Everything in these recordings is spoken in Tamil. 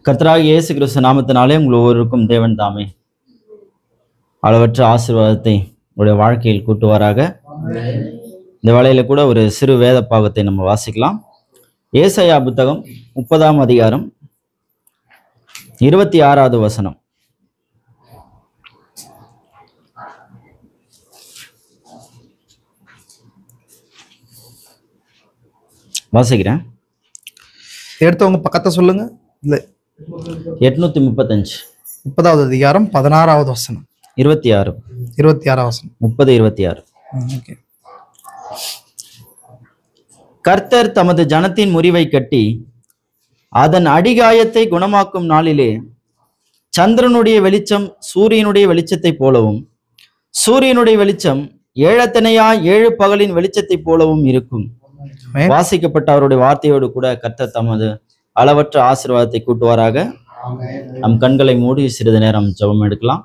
கர்த்தராகிய இயேசு கிறிஸ்து நாமத்தினாலே உங்கள் ஒவ்வொருவருக்கும் தேவன் தாமே அளவற்ற ஆசீர்வாதத்தை உங்களுடைய வாழ்க்கையில் கூட்டுவாராக. இந்த வேளையில கூட ஒரு சிறு வேத பாகத்தை நம்ம வாசிக்கலாம். ஏசாயா புத்தகம் 30ஆம் அதிகாரம் 26வது வசனம். வாசிக்கிறேன். எடுத்தவங்க பக்கத்தை சொல்லுங்க. இல்லை, 835 30வது அதிகாரம் 16வது வசனம், 26 26 வசனம், 30 26. ஓகே. கர்த்தர் தமது ஜனத்தின் முறிவை கட்டி அதன் அடிகாயத்தை குணமாக்கும் நாளிலே சந்திரனுடைய வெளிச்சம் சூரியனுடைய வெளிச்சத்தை போலவும் சூரியனுடைய வெளிச்சம் ஏழத்தனையா 7 பகலின் வெளிச்சத்தை போலவும் இருக்கும். வாசிக்கப்பட்ட அவருடைய வார்த்தையோடு கூட கர்த்தர் தமது அளவற்ற ஆசீர்வாதத்தை கூட்டுவாராக. நம் கண்களை மூடி சிறிது நேரம் ஜெபம் எடுக்கலாம்.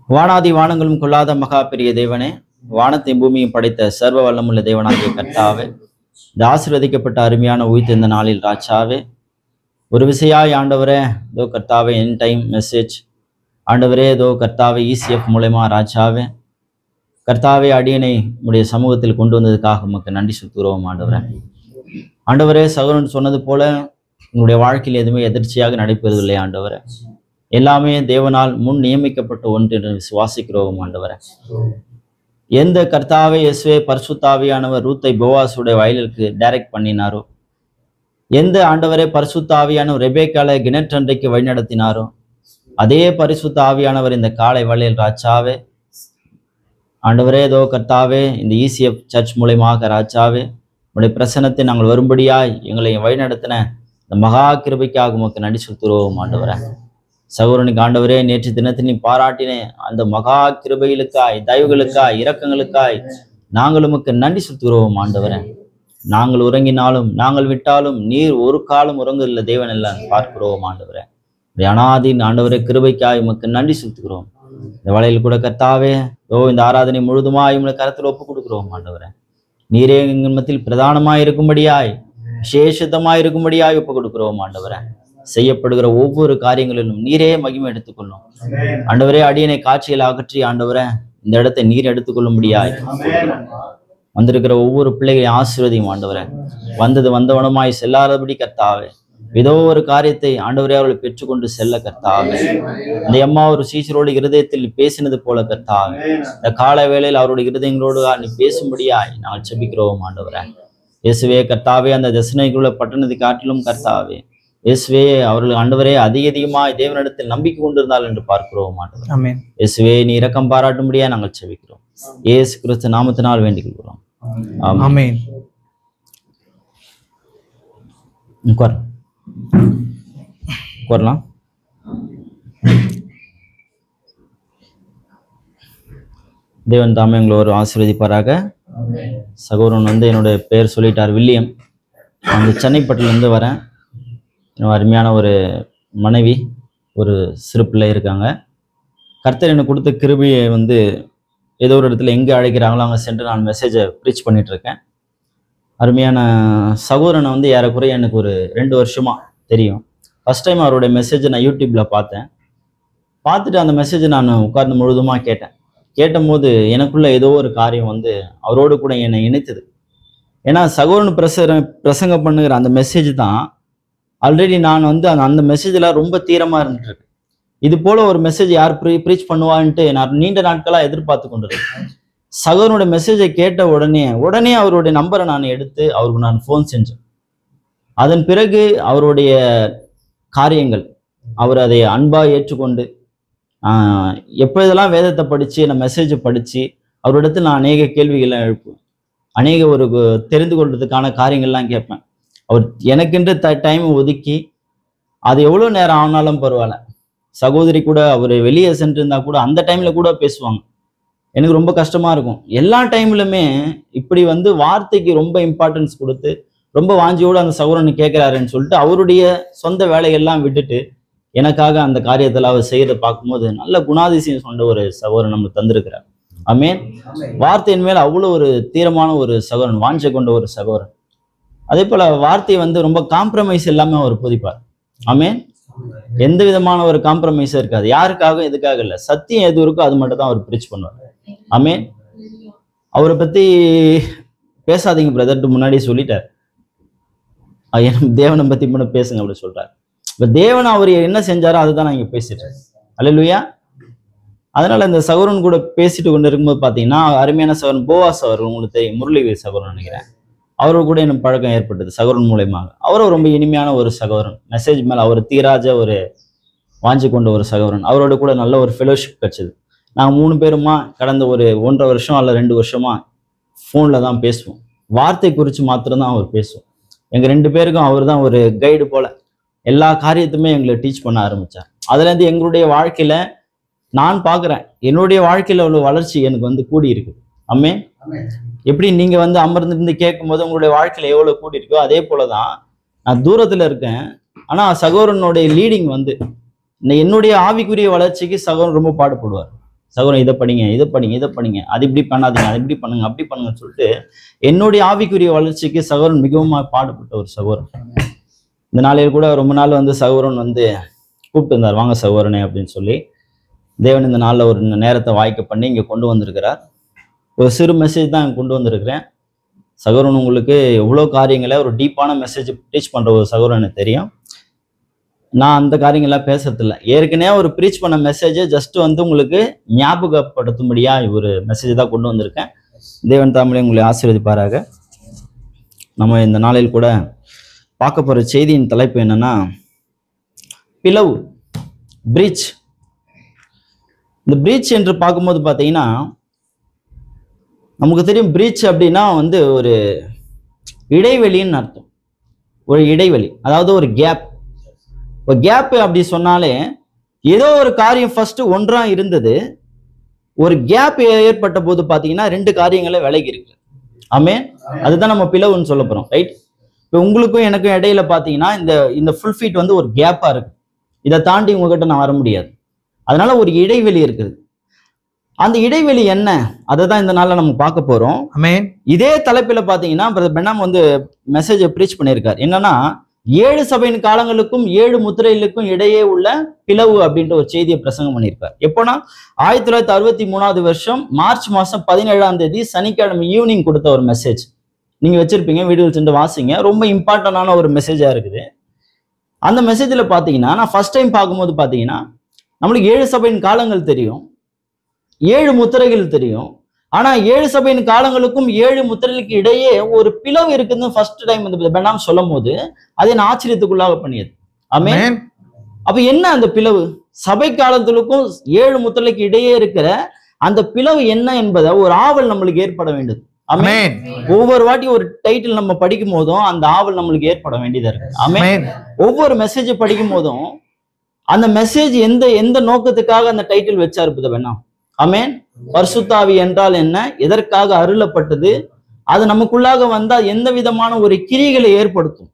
வானாதி வானங்களும் கொள்ளாத மகா பெரிய தேவனே, வானத்தையும் பூமியும் படைத்த சர்வ வல்லமுள்ள தேவனாகிய கர்த்தாவே, இந்த ஆசீர்வதிக்கப்பட்ட அருமையான உயிர்த்த இந்த நாளில் ராஜாவே, ஒரு விசையாய் ஆண்டவரே ஏதோ கர்த்தாவே என் டைம் மெசேஜ் ஆண்டவரே ஏதோ கர்த்தாவே ECF மூலமா ராஜாவே கர்த்தாவே அடியனை உடைய சமூகத்தில் கொண்டு வந்ததுக்காக உமக்கு நன்றி செலுத்துகிறோம் ஆண்டவரே. ஆண்டவரே, சகோதரன் சொன்னது போல உங்களுடைய வாழ்க்கையில் எதுவுமே எதிர்ச்சியாக நடைபெறுவதில்லை ஆண்டவரே. எல்லாமே தேவனால் முன் நியமிக்கப்பட்ட ஒன்று என்று விசுவாசிக்கிறோம் ஆண்டவரே. எந்த கர்த்தாவே இயேசுவே பரிசுத்தாவியானவர் ரூத்தை போவாசுடைய வயலுக்கு டைரக்ட் பண்ணினாரோ, எந்த ஆண்டவரே பரிசுத்தாவியானவர் ரெபேக்காலை கிணற்றன்றைக்கு வழிநடத்தினாரோ, அதே பரிசுத்த ஆவியானவர் இந்த காலை வழியில் ராஜாவே ஆண்டவரே ஏதோ கர்த்தாவே இந்த ECF சர்ச் மூலமாக ராஜாவே உடைய பிரசன்னத்தை நாங்கள் வரும்படியாய் எங்களை வழிநடத்தின இந்த மகா கிருபைக்காக உமக்கு நன்றி செலுத்துகிறோம் ஆண்டவரே. சகோதரனுக்கு ஆண்டவரே நேற்று தினத்தில் நீ பாராட்டினே அந்த மகா கிருபைகளுக்காய் தயவுகளுக்காய் இரக்கங்களுக்காய் நாங்கள் உமக்கு நன்றி செலுத்துகிறோம் ஆண்டவரே. நாங்கள் உறங்கினாலும் நாங்கள் விட்டாலும் நீர் ஒரு காலம் உறங்குதில்லை தேவன் எல்லாம் பார்க்கிறோம் ஆண்டவரே. அனாதின் ஆண்டவரே கிருபைக்காய் உமக்கு நன்றி செலுத்துகிறோம். இந்த வேளையில் கூட கர்த்தாவே இந்த ஆராதனை முழுதுமாய் உங்களை கரத்தில் ஒப்பு கொடுக்கிறோம் ஆண்டவரே. நீரே எங்கள் மத்தியில் பிரதானமாய் இருக்கும்படியாய் விசேஷித்தமாய் இருக்கும்படியாய் ஒப்பு கொடுக்கிறோம் ஆண்டவரே. செய்யப்படுகிற ஒவ்வொரு காரியங்களிலும் நீரே மகிமை எடுத்துக்கொள்ளும் ஆண்டவரே. அடியனை காட்சியில் அகற்றி ஆண்டவரே இந்த இடத்தை நீர் எடுத்துக்கொள்ளும்படியாய் வந்திருக்கிற ஒவ்வொரு பிள்ளைகளையும் ஆசீர்வதியும் ஆண்டவரே. வந்தது வந்தவனமாய் செல்லாதபடி கர்த்தாவே ஏதோ ஒரு காரியத்தை ஆண்டவரே அவர்களை பெற்றுக்கொண்டு செல்ல கர்த்தாவே. இந்த அம்மா ஒரு சீசரோடு இருதயத்தில் பேசினது போல கர்த்தாவே இந்த கால வேளையில் அவருடைய இருதயங்களோடு நீ பேசும்படியாய் நாங்கள் செபிக்கிறோம் ஆண்டவரே. இயேசுவே கர்த்தாவே அந்த தசனைக்குள்ள பட்டணத்தை காட்டிலும் கர்த்தாவே இயேசுவே அவர்கள் ஆண்டவரே அதிகமாய் தேவனிடத்தில் நம்பிக்கை கொண்டிருந்தால் என்று பார்க்கிறோம் ஆண்டவரே. இயேசுவே நீ இரக்கம் பாராட்டும்படியா நாங்கள் செபிக்கிறோம். இயேசு கிறிஸ்து நாமத்தினால் வேண்டிக் கொள்கிறோம். ஆமென். வரலாம். தேவன் தாமே எங்களை ஒரு ஆசீர்வதிப்பாராக. சகோதரன் என்னுடைய பேர் சொல்லிட்டார், வில்லியம். அந்த சென்னைப்பட்டிலேருந்து வரேன். அருமையான ஒரு மனைவி, ஒரு சிறு பிள்ளை இருக்காங்க. கர்த்தர் எனக்கு கொடுத்த கிருபையை ஏதோ ஒரு இடத்துல எங்கே அழைக்கிறாங்களோ அங்கே சென்று நான் மெசேஜை ப்ரீச் பண்ணிகிட்ருக்கேன். அருமையான சகோதரனை ஏறக்குறைய எனக்கு ஒரு 2 வருஷமாக தெரியும். ஃபஸ்ட் டைம் அவருடைய மெசேஜை நான் யூடியூப்பில் பார்த்துட்டு அந்த மெசேஜை நான் உட்கார்ந்து முழுதுமாக கேட்டபோது எனக்குள்ள ஏதோ ஒரு காரியம் அவரோடு கூட என்னை இணைத்தது. ஏன்னா சகோதரன் பிரசங்கம் பண்ணுகிற அந்த மெசேஜ் தான் ஆல்ரெடி நான் அந்த மெசேஜில் ரொம்ப தீரமாக இருந்துட்டுருக்கு. இது போல் ஒரு மெசேஜ் யார் ப்ரீச் பண்ணுவான்ட்டு நான் நீண்ட நாட்களாக எதிர்பார்த்து கொண்டிருக்கேன். சகோதரனுடைய மெசேஜை கேட்ட உடனே அவருடைய நம்பரை நான் எடுத்து அவருக்கு நான் ஃபோன் செஞ்சேன். அதன் பிறகு அவருடைய காரியங்கள் அவர் அதை அன்பாக ஏற்றுக்கொண்டு எப்பொழுதெல்லாம் வேதத்தை படித்து நான் மெசேஜை படித்து அவரிடத்தில் நான் அநேக கேள்விகள்லாம் எழுப்புவேன். அநேக ஒரு தெரிந்து கொள்றதுக்கான காரியங்கள்லாம் கேட்பேன். அவர் எனக்கென்று டைம் ஒதுக்கி அது எவ்வளோ நேரம் ஆனாலும் பரவாயில்ல, சகோதரி கூட அவர் வெளியே சென்றிருந்தா கூட அந்த டைமில் கூட பேசுவாங்க. எனக்கு ரொம்ப கஷ்டமாக இருக்கும். எல்லா டைம்லுமே இப்படி வார்த்தைக்கு ரொம்ப இம்பார்ட்டன்ஸ் கொடுத்து ரொம்ப வாஞ்சியோடு அந்த சகோதரன் கேட்குறாருன்னு சொல்லிட்டு அவருடைய சொந்த வேலைகள்லாம் விட்டுட்டு எனக்காக அந்த காரியத்தில் அவர் செய்யறதை பார்க்கும்போது நல்ல குணாதிசயம் சொன்ன ஒரு சகோதரன் நம்ம தந்திருக்கிறார். ஆமென். வார்த்தையின் மேல் அவ்வளோ ஒரு தீரமான ஒரு சகோதரன், வாஞ்சை கொண்ட ஒரு சகோதரன். அதே போல் வார்த்தையை ரொம்ப காம்ப்ரமைஸ் எல்லாமே அவர் போதிப்பார். ஆமென். எந்த விதமான ஒரு காம்ப்ரமைஸும் இருக்காது. யாருக்காகவும் எதுக்காக இல்லை, சத்தியம் எது இருக்கோ அது மட்டும் தான் அவர் பிரீச் பண்ணுவார். ஆமென். அவரை பத்தி பேசாதீங்க பிரதர்ட்டு முன்னாடியே சொல்லிட்டார். தேவனை பத்தி மட்டும் பேசுங்க அப்படி சொல்றாரு. இப்ப தேவன் அவர் என்ன செஞ்சாரோ அதுதான் நான் இங்க பேசிட்டேன். அல்லேலூயா. அதனால இந்த சகோதரன் கூட பேசிட்டு கொண்டு இருக்கும்போது பாத்தீங்கன்னா, அருமையான சகோதரன் போவாஸ் அவர், உங்களுக்கு தெரியும், முரளி சகோதரன் நினைக்கிறேன், அவரோட கூட எனக்கு பழக்கம் ஏற்பட்டது சகோதரன் மூலயமாக. அவரும் ரொம்ப இனிமையான ஒரு சகோதரன். மெசேஜ் மேல அவர் தீராஜ ஒரு வாஞ்சி கொண்ட ஒரு சகோதரன். அவரோட கூட நல்ல ஒரு ஃபெலோஷிப் கிடைச்சது. நாங்கள் 3 பேருமா கடந்த ஒரு 1.5 வருஷம் அல்ல 2 வருஷமா ஃபோனில் தான் பேசுவோம். வார்த்தை குறித்து மாத்திரம்தான் அவர் பேசுவோம். எங்கள் 2 பேருக்கும் அவர் தான் ஒரு கைடு போல எல்லா காரியத்துமே எங்களை டீச் பண்ண ஆரம்பித்தார். அதுலேருந்து எங்களுடைய வாழ்க்கையில் நான் பார்க்குறேன், என்னுடைய வாழ்க்கையில் உள்ள வளர்ச்சி எனக்கு கூடி இருக்குது. அம்மே, எப்படி நீங்கள் அமர்ந்திருந்து கேட்கும்போது உங்களுடைய வாழ்க்கையில் எவ்வளோ கூடி இருக்கோ அதே போல தான் நான் தூரத்தில் இருக்கேன். ஆனால் சகோதரனுடைய லீடிங் என்னுடைய ஆவிக்குரிய வளர்ச்சிக்கு சகோதரன் ரொம்ப பாடுபடுவார். சகோதரன் இதை படிங்க, இதை படிங்க, இதை படிங்க, அது இப்படி பண்ணாதீங்க, அது இப்படி பண்ணுங்க, அப்படி பண்ணுங்கன்னு சொல்லிட்டு என்னுடைய ஆவிக்குரிய வளர்ச்சிக்கு சகோதரன் மிகவும் பாடுபட்ட ஒரு சகோதரன். இந்த நாளையில் கூட ரொம்ப நாள் சகோதரன் கூப்பிட்டு இருந்தார், வாங்க சகோதரனே அப்படின்னு சொல்லி. தேவன் இந்த நாளில் ஒரு நேரத்தை வாய்க்க பண்ணி இங்கே கொண்டு வந்திருக்கிறார். ஒரு சிறு மெசேஜ் தான் கொண்டு வந்திருக்கிறேன். சகோதரன் உங்களுக்கு எவ்வளோ காரியங்களை ஒரு டீப்பான மெசேஜ் டீச் பண்ணுற ஒரு சகோதரன் எனக்கு தெரியும். நான் அந்த காரியங்கள்லாம் பேசுறதில்ல. ஏற்கனவே ஒரு ப்ரீச் பண்ண மெசேஜை ஜஸ்ட் உங்களுக்கு ஞாபகப்படுத்தும்படியா ஒரு மெசேஜ் தான் கொண்டு வந்திருக்கேன். தேவன் தாமலே உங்களை ஆசீர்வதிப்பாராக. நம்ம இந்த நாளில் கூட பார்க்க போகிற செய்தியின் தலைப்பு என்னன்னா, பிளவு, பிரீச். இந்த பிரீச் என்று பார்க்கும்போது பார்த்தீங்கன்னா, நமக்கு தெரியும் பிரீச் அப்படின்னா ஒரு இடைவெளின்னு அர்த்தம். ஒரு இடைவெளி, அதாவது ஒரு கேப். இப்போ கேப் அப்படி சொன்னாலே ஏதோ ஒரு காரியம் ஃபர்ஸ்ட் ஒன்றா இருந்தது, ஒரு கேப் ஏற்பட்ட போது பார்த்தீங்கன்னா 2 காரியங்களை விலகி இருக்கு. ஆமென். அதுதான் நம்ம பிளவுன்னு சொல்ல போறோம், ரைட்? இப்போ உங்களுக்கும் எனக்கும் இடையில பார்த்தீங்கன்னா இந்த ஃபுல் ஃபீட் ஒரு கேப்பா இருக்கு. இதை தாண்டி உங்ககிட்ட நான் வர முடியாது. அதனால ஒரு இடைவெளி இருக்குது. அந்த இடைவெளி என்ன, அதை தான் இந்த நாளில் நம்ம பார்க்க போறோம். ஆமென். இதே தலைப்பில் பார்த்தீங்கன்னா பிரதர் பெனாம் மெசேஜை ப்ரீச் பண்ணியிருக்கார். என்னன்னா, 7 சபையின் காலங்களுக்கும் 7 முத்திரைகளுக்கும் இடையே உள்ள பிளவு அப்படின்ற ஒரு செய்தியை பிரசங்கம் பண்ணியிருக்கார். எப்போனா 1963 வருஷம் மார்ச் மாதம் 17ஆம் தேதி சனிக்கிழமை ஈவினிங் கொடுத்த ஒரு மெசேஜ். நீங்க வச்சிருப்பீங்க, வீடியோ சென்று வாசிங்க. ரொம்ப இம்பார்ட்டன்டான ஒரு மெசேஜா இருக்குது. அந்த மெசேஜில் பார்த்தீங்கன்னா, நான் ஃபர்ஸ்ட் டைம் பார்க்கும்போது பார்த்தீங்கன்னா, நம்மளுக்கு 7 சபையின் காலங்கள் தெரியும், 7 முத்திரைகள் தெரியும். ஆனா 7 சபையின் காலங்களுக்கும் 7 முத்திரைகளுக்கு இடையே ஒரு பிளவு இருக்குன்னு ஃபர்ஸ்ட் டைம் பெனாம் சொல்லும் போது அதை நான் ஆச்சரியத்துக்குள்ளாக பண்ணியது. ஆமென். அப்ப என்ன அந்த பிளவு? சபை காலங்களுக்கும் 7 முத்திரைகளுக்கு இடையே இருக்கிற அந்த பிளவு என்ன என்பதை ஒரு ஆவல் நம்மளுக்கு ஏற்பட வேண்டியது. ஆமென். ஒவ்வொரு வாட்டி ஒரு டைட்டில் நம்ம படிக்கும் போதும் அந்த ஆவல் நம்மளுக்கு ஏற்பட வேண்டியதா இருக்கு. ஆமென். ஒவ்வொரு மெசேஜ் படிக்கும் போதும் அந்த மெசேஜ் எந்த நோக்கத்துக்காக அந்த டைட்டில் வச்சாரு பெனாம். ஆமென். பரிசுத்த ஆவி என்றால் என்ன, எதற்காக அருளப்பட்டது, அது நமக்குள்ளாக வந்தா எந்த விதமான ஒரு கிரிகளை ஏற்படுத்தும்,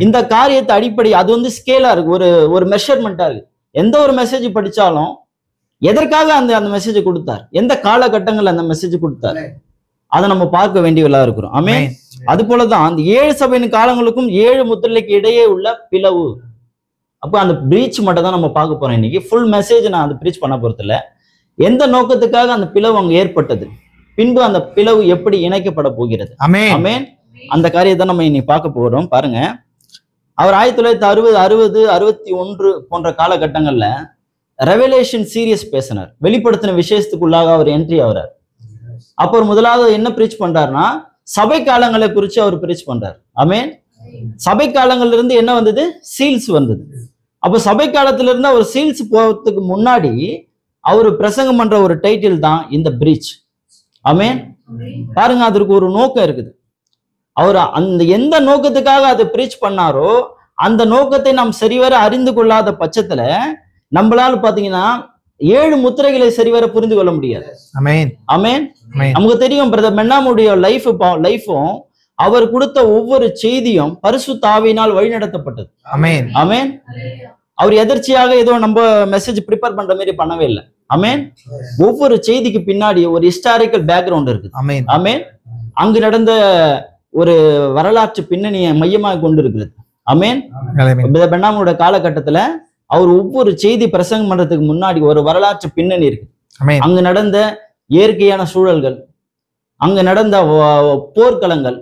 இந்த காரியத்தை அடிப்படை அது ஸ்கேலா இருக்கு, ஒரு மெஷர்மெண்டா இருக்கு. எந்த ஒரு மெசேஜ் படிச்சாலும் எதற்காக அந்த மெசேஜ் கொடுத்தார், எந்த காலகட்டங்கள் அந்த மெசேஜ் கொடுத்தார், அதை நம்ம பார்க்க வேண்டியவர்களா இருக்கிறோம். ஆமென். அது போலதான் அந்த 7 சபையின் காலங்களுக்கும் 7 முத்திரைகளுக்கு இடையே உள்ள பிளவு. அப்ப அந்த பிரீச் மட்டும் தான் நம்ம பார்க்க போறோம் இன்னைக்கு. ஃபுல் மெசேஜ் நான் அது பிரீச் பண்ண போறது இல்ல. எந்த நோக்கத்துக்காக அந்த பிளவு அங்க ஏற்பட்டது, பின்பு அந்த பிளவு எப்படி இணைக்கப்பட போகிறது. ஆமென். அந்த காரியத்தை நம்ம இன்னைக்கு பார்க்க போறோம். பாருங்க, அவர் 1960, 60, 61 போன்ற காலகட்டங்கள்ல ரெவலேஷன் சீரியஸ் பேசினார். வெளிப்படுத்தின விசேஷத்துக்குள்ளாக அவர் என்ட்ரி ஆகிறார். அப்போ முதலாவது என்ன பிரீச் பண்றாருன்னா, சபை காலங்களை குறித்து அவர் பிரீச் பண்றார். ஆமென். சபை காலங்கள்ல இருந்து என்ன வந்தது? சீல்ஸ் வந்தது. அப்போ சபை காலத்துல இருந்து அவர் சீல்ஸ் போறதுக்கு முன்னாடி அவர் பிரசங்கம் பண்ற ஒரு டைட்டில் தான் இந்த பிரீச். ஆமென். பாருங்க, அதற்கு ஒரு நோக்கம் இருக்குது. அவர் எந்த நோக்கத்துக்காக அதை பிரீச் பண்ணாரோ அந்த நோக்கத்தை நாம் சரிவர அறிந்து கொள்ளாத பட்சத்துல நம்மளால பாத்தீங்கன்னா 7 முத்திரைகளை சரிவர புரிந்து கொள்ள முடியாது. ஆமென். ஆமென். நமக்கு தெரியும் பிரதர் பெனாமுடைய லைஃபும் அவர் கொடுத்த ஒவ்வொரு செய்தியும் பரிசுத்த ஆவியினால் வழிநடத்தப்பட்டது. ஆமென். ஆமென். அவர் எதர்ச்சியாக ஏதோ நம்ம மெசேஜ் ப்ரிப்பேர் பண்ற மாதிரி பண்ணவே இல்லை. ஆமென். ஒவ்வொரு செய்திக்கு பின்னாடி ஒரு ஹிஸ்டாரிக்கல் பேக்ரவுண்ட் இருக்குது. ஆமென். ஆமென். அங்கு நடந்த ஒரு வரலாற்று பின்னணியை மையமாக கொண்டு இருக்கிறது. ஆமென். பெண்ணாமோட காலகட்டத்துல அவர் ஒவ்வொரு செய்தி பிரசங்கம் பண்றதுக்கு முன்னாடி ஒரு வரலாற்று பின்னணி இருக்கு. அங்க நடந்த இயற்கையான சூழல்கள், அங்க நடந்த போர்க்களங்கள்,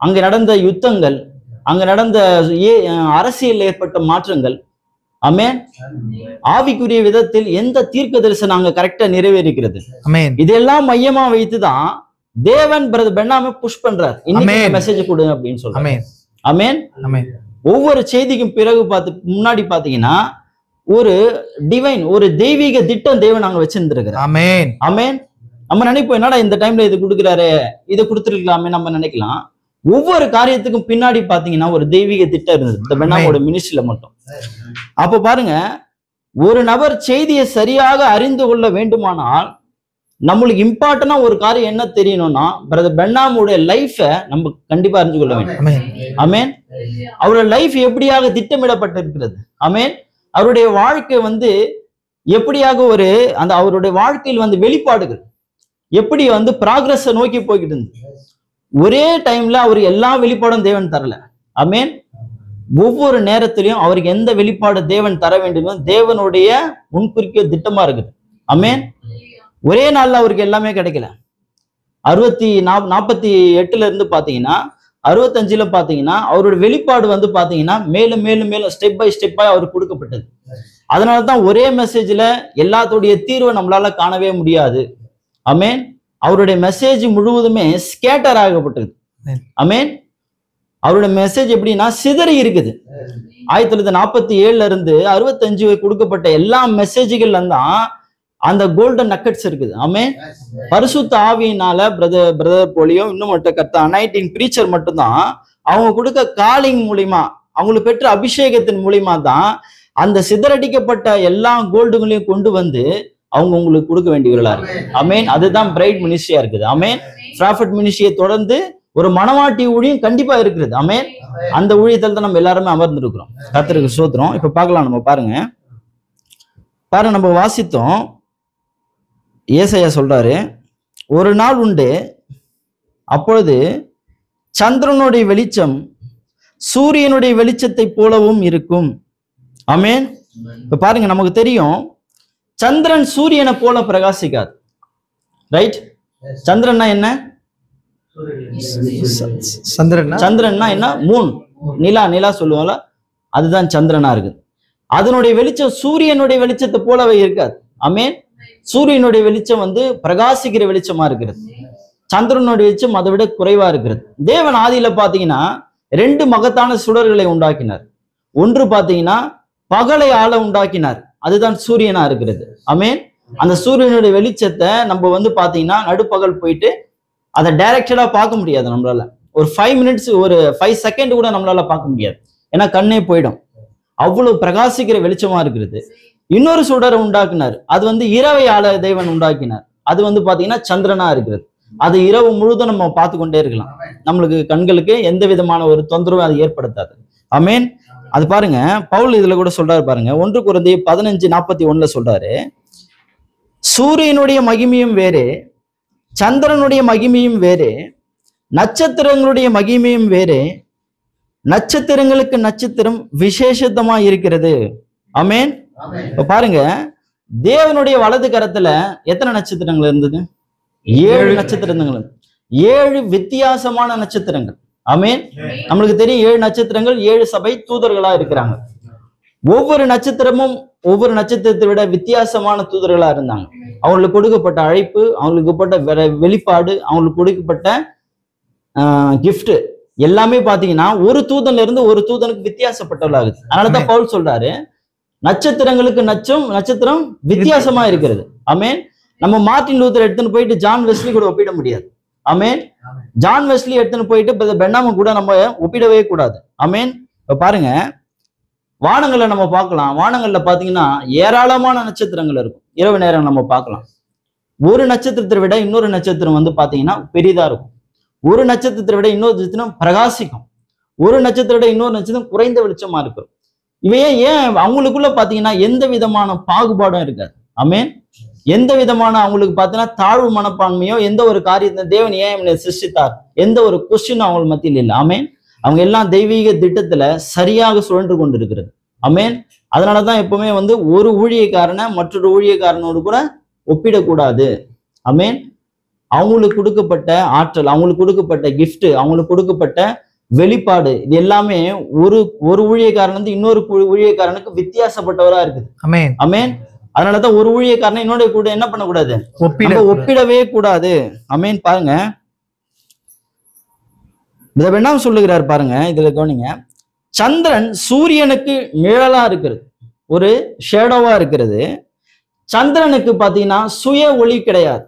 அங்க நடந்த யுத்தங்கள், அங்க நடந்த அரசியல் ஏற்பட்ட மாற்றங்கள், ஆமென், ஆவிக்குரிய விதத்தில் எந்த தீர்க்க தரிசனம் அங்க கரெக்டா நிறைவேறிக்கிறது, இதெல்லாம் மையமா வைத்துதான் தேவன் பிரதர் பெண்ணாம புஷ் பண்றார். இன்னைக்கு மெசேஜ் கொடுங்க அப்படின்னு சொல்றாங்க. ஆமென். ஒவ்வொரு செய்திக்கும் பிறகு முன்னாடி பாத்தீங்கன்னா ஒரு டிவைன், ஒரு தெய்வீக திட்டம் தேவன் அங்க வச்சிருந்திருக்கிறார். ஆமென். ஆமென். நம்ம நினைப்போம், என்னடா இந்த டைம்ல இது கொடுக்குறாரு, இதை கொடுத்துருக்கலாமே நம்ம நினைக்கலாம். ஒவ்வொரு காரியத்துக்கும் பின்னாடி பாத்தீங்கன்னா ஒரு தெய்வீக திட்டம் இருந்தது இந்த பெண்ணாமோட மினிஸ்ட்ரியில மட்டும். அப்ப பாருங்க, ஒரு நபர் செய்தியை சரியாக அறிந்து கொள்ள வேண்டுமானால் நம்மளுக்கு இம்பார்ட்டன்டா ஒரு காரியம் என்ன தெரியணும்னா, பிரதர் பெண்ணாமுடைய லைஃப நம்ம கண்டிப்பா அறிஞ்சு கொள்ள வேண்டும். ஆமென். அவருடைய லைஃப் எப்படியாக திட்டமிடப்பட்டிருக்கிறது. ஆமென். அவருடைய வாழ்க்கை எப்படியாக அந்த அவருடைய வாழ்க்கையில் வெளிப்பாடுகள் எப்படி ப்ராக்ரஸ் நோக்கி போய்கிட்டு இருந்தது. ஒரே டைம்ல அவர் எல்லா வெளிப்பாடும் தேவன் தரல. ஆமென். ஒவ்வொரு நேரத்திலையும் அவருக்கு எந்த வெளிப்பாடு தேவன் தர வேண்டும் தேவனுடைய முன்குறிக்க திட்டமா இருக்குது. ஆமென். ஒரே நாள்ல அவருக்கு எல்லாமே கிடைக்கல. 48 இருந்து பாத்தீங்கன்னா 65 பாத்தீங்கன்னா அவருடைய வெளிப்பாடு பாத்தீங்கன்னா மேலும் மேலும் மேலும் ஸ்டெப் பை ஸ்டெப்பா அவருக்கு கொடுக்கப்பட்டது. அதனாலதான் ஒரே மெசேஜ்ல எல்லாத்துடைய தீர்வை நம்மளால காணவே முடியாது. ஆமென். அவருடைய மெசேஜ் முழுவதுமே ஸ்கேட்டர் ஆகப்பட்டது. ஆமென். அவருடைய மெசேஜ் எப்படின்னா சிதறி இருக்குது. 1947 இருந்து 65 கொடுக்கப்பட்ட எல்லா மெசேஜ்கள்ல தான் அந்த கோல்டன் நக்கட்ஸ் இருக்குது. ஆமென். பரிசுத்த ஆவியினால பிரதர் போலியும் இன்னும் மட்டும் கர்த்த அனாயிட்டிங் பிரீச்சர் மட்டும்தான் அவங்க கொடுக்க காலிங் மூலியமா, அவங்களுக்கு பெற்ற அபிஷேகத்தின் மூலியமா தான் அந்த சிதறடிக்கப்பட்ட எல்லா கோல்டுகளையும் கொண்டு அவங்க உங்களுக்கு கொடுக்க வேண்டியவர்களா இருக்கு. ஆமென். அதுதான் பிரைட் மினிஸ்ட்ரியா இருக்குது. ஆமென். ப்ராஃபட் மினிஸ்ட்ரியை தொடர்ந்து ஒரு மனவாட்டி ஊழியம் கண்டிப்பா இருக்கிறது. ஆமென். அந்த ஊழியத்தில் தான் நம்ம எல்லாருமே அமர்ந்திருக்கிறோம். கர்த்தருக்கு ஸ்தோத்திரம். இப்ப பார்க்கலாம். நம்ம பாருங்க நம்ம வாசித்தோம். ஏசாயா சொல்றாரு, ஒரு நாள் உண்டு, அப்பொழுது சந்திரனுடைய வெளிச்சம் சூரியனுடைய வெளிச்சத்தை போலவும் இருக்கும். ஆமென். இப்ப பாருங்க, நமக்கு தெரியும் சந்திரன் சூரியனை போல பிரகாசிக்காது. ரைட்? சந்திரன்னா என்ன? சந்திரன்னா என்ன? மூன், நிலா சொல்லுவாங்களா, அதுதான் சந்திரனா இருக்கு. அதனுடைய வெளிச்சம் சூரியனுடைய வெளிச்சத்தை போலவே இருக்காது. ஆமென். சூரியனுடைய வெளிச்சம் பிரகாசிக்கிற வெளிச்சமா இருக்கிறது. சந்திரனுடைய வெளிச்சம் அதை விட குறைவா இருக்கிறது. தேவன் ஆதியில பாத்தீங்கன்னா 2 மகத்தான சுடர்களை உண்டாக்கினார். ஒன்று பாத்தீங்கன்னா பகலை ஆள உண்டாக்கினார், அதுதான் சூரியனா இருக்கிறது. ஆமென். அந்த சூரியனுடைய வெளிச்சத்தை நம்ம பாத்தீங்கன்னா நடுப்பகல் போயிட்டு அதை டைரக்டடா பார்க்க முடியாது நம்மளால. ஒரு 5 மினிட்ஸ், ஒரு 5 செகண்ட் கூட நம்மளால பார்க்க முடியாது. ஏன்னா கண்ணே போயிடும். அவ்வளவு பிரகாசிக்கிற வெளிச்சமா இருக்கிறது. இன்னொரு சுடரை உண்டாக்கினார், அது இரவை ஆள தேவன் உண்டாக்கினார். அது பாத்தீங்கன்னா சந்திரனா இருக்கிறது. அது இரவு முழுதும் நம்ம பார்த்து கொண்டே இருக்கலாம். நம்மளுக்கு கண்களுக்கு எந்த விதமான ஒரு தொந்தரவும் அது ஏற்படுத்தாது. ஆமென். அது பாருங்க, பவுல் இதுல கூட சொல்றாரு பாருங்க, 1 கொரிந்தியர் 15:41 சொல்றாரு, சூரியனுடைய மகிமையும் வேறு, சந்திரனுடைய மகிமையும் வேறு, நட்சத்திரங்களுடைய மகிமையும் வேறு, நட்சத்திரங்களுக்கு நட்சத்திரம் விசேஷமா இருக்கிறது. ஆமென். இப்ப பாருங்க, தேவனுடைய வலது கரத்துல எத்தனை நட்சத்திரங்கள் இருந்தது? 7 நட்சத்திரங்கள், 7 வித்தியாசமான நட்சத்திரங்கள். ஆமென். நம்மளுக்கு தெரியும் 7 நட்சத்திரங்கள் 7 சபை தூதர்களா இருக்கிறாங்க. ஒவ்வொரு நட்சத்திரமும் ஒவ்வொரு நட்சத்திரத்தை விட வித்தியாசமான தூதர்களா இருந்தாங்க. அவங்களுக்கு கொடுக்கப்பட்ட அழைப்பு, அவங்களுக்கு கொடுக்கப்பட்ட வெளிப்பாடு, அவங்களுக்கு கொடுக்கப்பட்ட கிஃப்ட் எல்லாமே பாத்தீங்கன்னா ஒரு தூதன்ல இருந்து ஒரு தூதனுக்கு வித்தியாசப்பட்டவர்களாகுது. அதனாலதான் பவுல் சொல்றாரு, நட்சத்திரங்களுக்கு நட்சத்திரம் வித்தியாசமா இருக்கிறது. ஆமென். நம்ம மார்ட்டின் லூத்தர் எடுத்துன்னு போயிட்டு ஜான் வெஸ்லி கூட ஒப்பிட முடியாது. ஆமென். ஜான் வெஸ்லி எடுத்துன்னு போயிட்டு பெண்ணாம கூட நம்ம ஒப்பிடவே கூடாது. ஆமென். இப்ப பாருங்க, வானங்கள்ல நம்ம பார்க்கலாம். வானங்கள்ல பாத்தீங்கன்னா ஏராளமான நட்சத்திரங்கள் இருக்கும். இரவு நேரம் நம்ம பார்க்கலாம். ஒரு நட்சத்திரத்தை விட இன்னொரு நட்சத்திரம் பாத்தீங்கன்னா பெரிதா இருக்கும். ஒரு நட்சத்திரத்தை விட இன்னொரு நட்சத்திரம் பிரகாசிக்கும். ஒரு நட்சத்திரத்தை விட இன்னொரு நட்சத்திரம் குறைந்த வெளிச்சமா இருக்கும். இவையே ஏன் அவங்களுக்குள்ள பாத்தீங்கன்னா எந்த விதமான பாகுபாடும் இருக்காது. ஆமென். எந்த விதமான அவங்களுக்கு பாத்தீங்கன்னா தாழ்வு மனப்பான்மையோ, எந்த ஒரு காரியத்தை தேவன் ஏன் சிருஷ்டித்தார், எந்த ஒரு கொஸ்டினும் அவங்க மத்தியில் இல்லை. ஆமென். அவங்க எல்லாம் தெய்வீக திட்டத்துல சரியாக சுழன்று கொண்டு இருக்கிறது. ஆமென். அதனாலதான் எப்பவுமே வந்து ஒரு ஊழியக்காரனை மற்றொரு ஊழியக்காரனோடு கூட ஒப்பிடக்கூடாது. ஆமென். அவங்களுக்கு கொடுக்கப்பட்ட ஆற்றல், அவங்களுக்கு கொடுக்கப்பட்ட கிஃப்ட், அவங்களுக்கு கொடுக்கப்பட்ட வெளிப்பாடு, இது எல்லாமே ஒரு ஊழியக்காரன் வந்து இன்னொரு ஊழியக்காரனுக்கு வித்தியாசப்பட்டவரா இருக்குது. ஆமென். ஆமென். அதனாலதான் ஒரு ஊழியக்காரனை இன்னொரு கூட என்ன பண்ணக்கூடாது, ஒப்பிடவே கூடாது. ஆமென். பாருங்க, இதை என்ன சொல்லுகிறார் பாருங்க, இதுல கவனிங்க. சந்திரன் சூரியனுக்கு நிழலா இருக்கிறது, ஒரு ஷேடோவா இருக்கிறது. சந்திரனுக்கு பாத்தீங்கன்னா சுய ஒளி கிடையாது.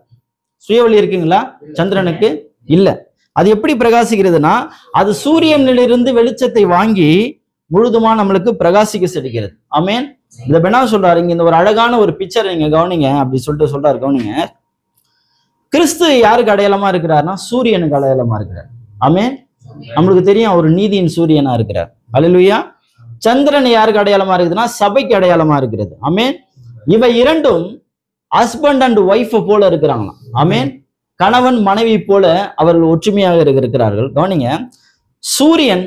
சுய ஒளி இருக்குங்களா? சந்திரனுக்கு இல்ல. அது எப்படி பிரகாசிக்கிறதுனா, அது சூரியனிலிருந்து வெளிச்சத்தை வாங்கி முழுதுமா நம்மளுக்கு பிரகாசிக்க செல்கிறது. ஆமென். இதை என்ன சொல்றாரு இங்க, இந்த ஒரு அழகான ஒரு பிக்சர் நீங்க கவனிங்க. அப்படி சொல்லிட்டு சொல்றாரு, கவனிங்க. கிறிஸ்து யாருக்கு அடையாளமா இருக்கிறார்னா சூரியனுக்கு அடையாளமா இருக்கிறார். ஆமென். நம்மளுக்கு தெரியும் அவர் நீதியின் சூரியனா இருக்கிறார். அல்லேலூயா. சந்திரன் யாருக்கு அடையாளமா இருக்குதுன்னா சபைக்கு அடையாளமா இருக்கிறது. ஆமென். இவை இரண்டும் ஹஸ்பண்ட் அண்ட் ஒய்ஃப் போல இருக்கிறாங்களாம். ஆமென். கணவன் மனைவி போல அவர்கள் ஒற்றுமையாக இருக்கிறார்கள். கவனிங்க, சூரியன்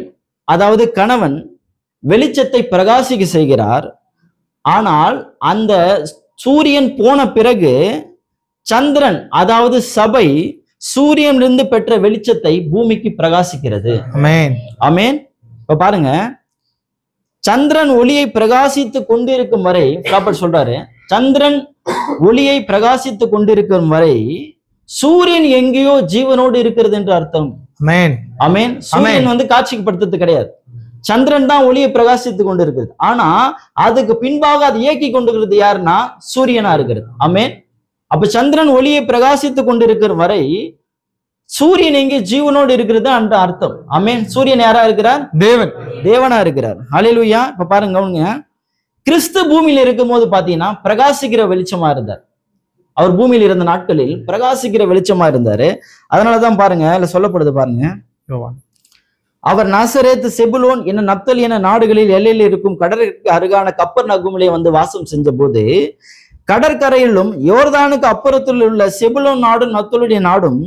அதாவது கணவன் வெளிச்சத்தை பிரகாசிக்க செய்கிறார். ஆனால் அந்த சூரியன் போன பிறகு சந்திரன் அதாவது சபை சூரியனிலிருந்து பெற்ற வெளிச்சத்தை பூமிக்கு பிரகாசிக்கிறது. ஆமென். ஆமென். இப்ப பாருங்க, சந்திரன் ஒளியை பிரகாசித்து கொண்டிருக்கும் வரை, ப்ராப்பர் சொல்றாரு, சந்திரன் ஒளியை பிரகாசித்து கொண்டிருக்கும் வரை சூரியன் எங்கேயோ ஜீவனோடு இருக்கிறது என்று அர்த்தம். ஆமென். ஆமென். சூரியன் வந்து காட்சிக்கு படுத்துறது கிடையாது. சந்திரன் தான் ஒளியை பிரகாசித்து கொண்டு இருக்கிறது. ஆனா அதுக்கு பின்பாக அது இயக்கி கொண்டிருக்கிறது யாருன்னா சூரியனா இருக்கிறது. ஆமென். அப்ப சந்திரன் ஒளியை பிரகாசித்து கொண்டிருக்கிற வரை சூரியன் எங்கே ஜீவனோடு இருக்கிறது என்ற அர்த்தம். ஆமென். சூரியன் யாரா இருக்கிறார்? தேவனா இருக்கிறார். அல்லேலூயா. இப்ப பாருங்க, கிறிஸ்து பூமியில இருக்கும் போது பாத்தீங்கன்னா பிரகாசிக்கிற வெளிச்சமா இருந்தார். அவர் பூமியில் இருந்த நாட்களில் பிரகாசிக்கிற வெளிச்சமா இருந்தாரு. அதனாலதான் பாருங்க இல்ல சொல்லப்படுது பாருங்க, அவர் நாசரேத், செபுலோன் என்ன நப்தலி என நாடுகளில் எல்லையில் இருக்கும் கடற்கு அருகான கப்பர் நகுமிலே வந்து வாசம் செஞ்ச போது கடற்கரையிலும் யோர்தானுக்கு அப்புறத்தில் உள்ள செபுலோன் நாடும் நப்தலுடைய நாடும்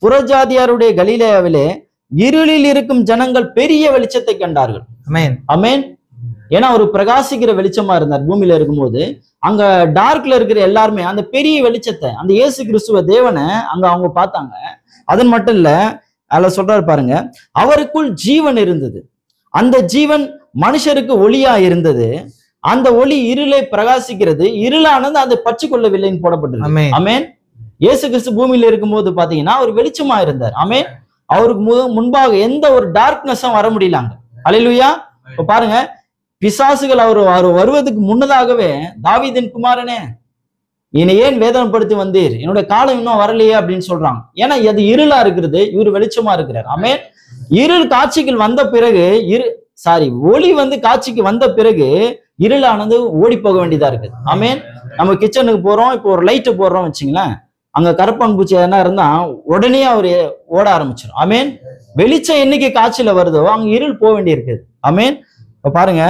புறஜாதியாருடைய கலிலேயாவிலே இருளில் இருக்கும் ஜனங்கள் பெரிய வெளிச்சத்தை கண்டார்கள். ஆமென். ஆமென். ஏன்னா ஒரு பிரகாசிக்கிற வெளிச்சமா இருந்தார் பூமியில இருக்கும்போது. அங்க டார்க்ல இருக்கிற எல்லாருமே அந்த பெரிய வெளிச்சத்தை, அந்த இயேசு கிறிஸ்துவ தேவனை அங்க அவங்க பார்த்தாங்க. அதன் மட்டும் இல்ல, அதுல சொல்றாரு பாருங்க, அவருக்குள் ஜீவன் இருந்தது, அந்த ஜீவன் மனுஷருக்கு ஒளியா இருந்தது, அந்த ஒளி இருளை பிரகாசிக்கிறது, இருளானது அதை பற்றி கொள்ளவில்லைன்னு போடப்பட்டது. ஆமென். இயேசு கிறிஸ்து பூமியில இருக்கும்போது பாத்தீங்கன்னா அவர் வெளிச்சமா இருந்தார். ஆமென். அவருக்கு முன்பாக எந்த ஒரு டார்க்னஸும் வர முடியலாங்க. அல்லேலூயா. இப்ப பாருங்க, பிசாசுகள் அவர் வருவதற்கு முன்னதாகவே தாவீதின் குமாரனே என்னை ஏன் வேதனைப்படுத்தி வந்தீர், என்னுடைய காலம் இன்னும் வரலையே அப்படின்னு சொல்றாங்க. ஏன்னா அது இருளா இருக்கிறது, இவர் வெளிச்சமா இருக்கிறார். ஆமென். இருள் காட்சிக்கு வந்த பிறகு ஒளி வந்து காட்சிக்கு வந்த பிறகு இருளானது ஓடி போக வேண்டியதா இருக்குது. ஆமென். நம்ம கிச்சனுக்கு போறோம், இப்போ ஒரு லைட்டு போடுறோம் வச்சுங்களேன், அங்க கருப்பான் பூச்சி எதனா இருந்தா உடனே அவரு ஓட ஆரம்பிச்சிடும். ஆமென். வெளிச்சம் என்னைக்கு காட்சியில வருதோ அங்க இருள் போக வேண்டி இருக்குது. ஆமென். இப்ப பாருங்க,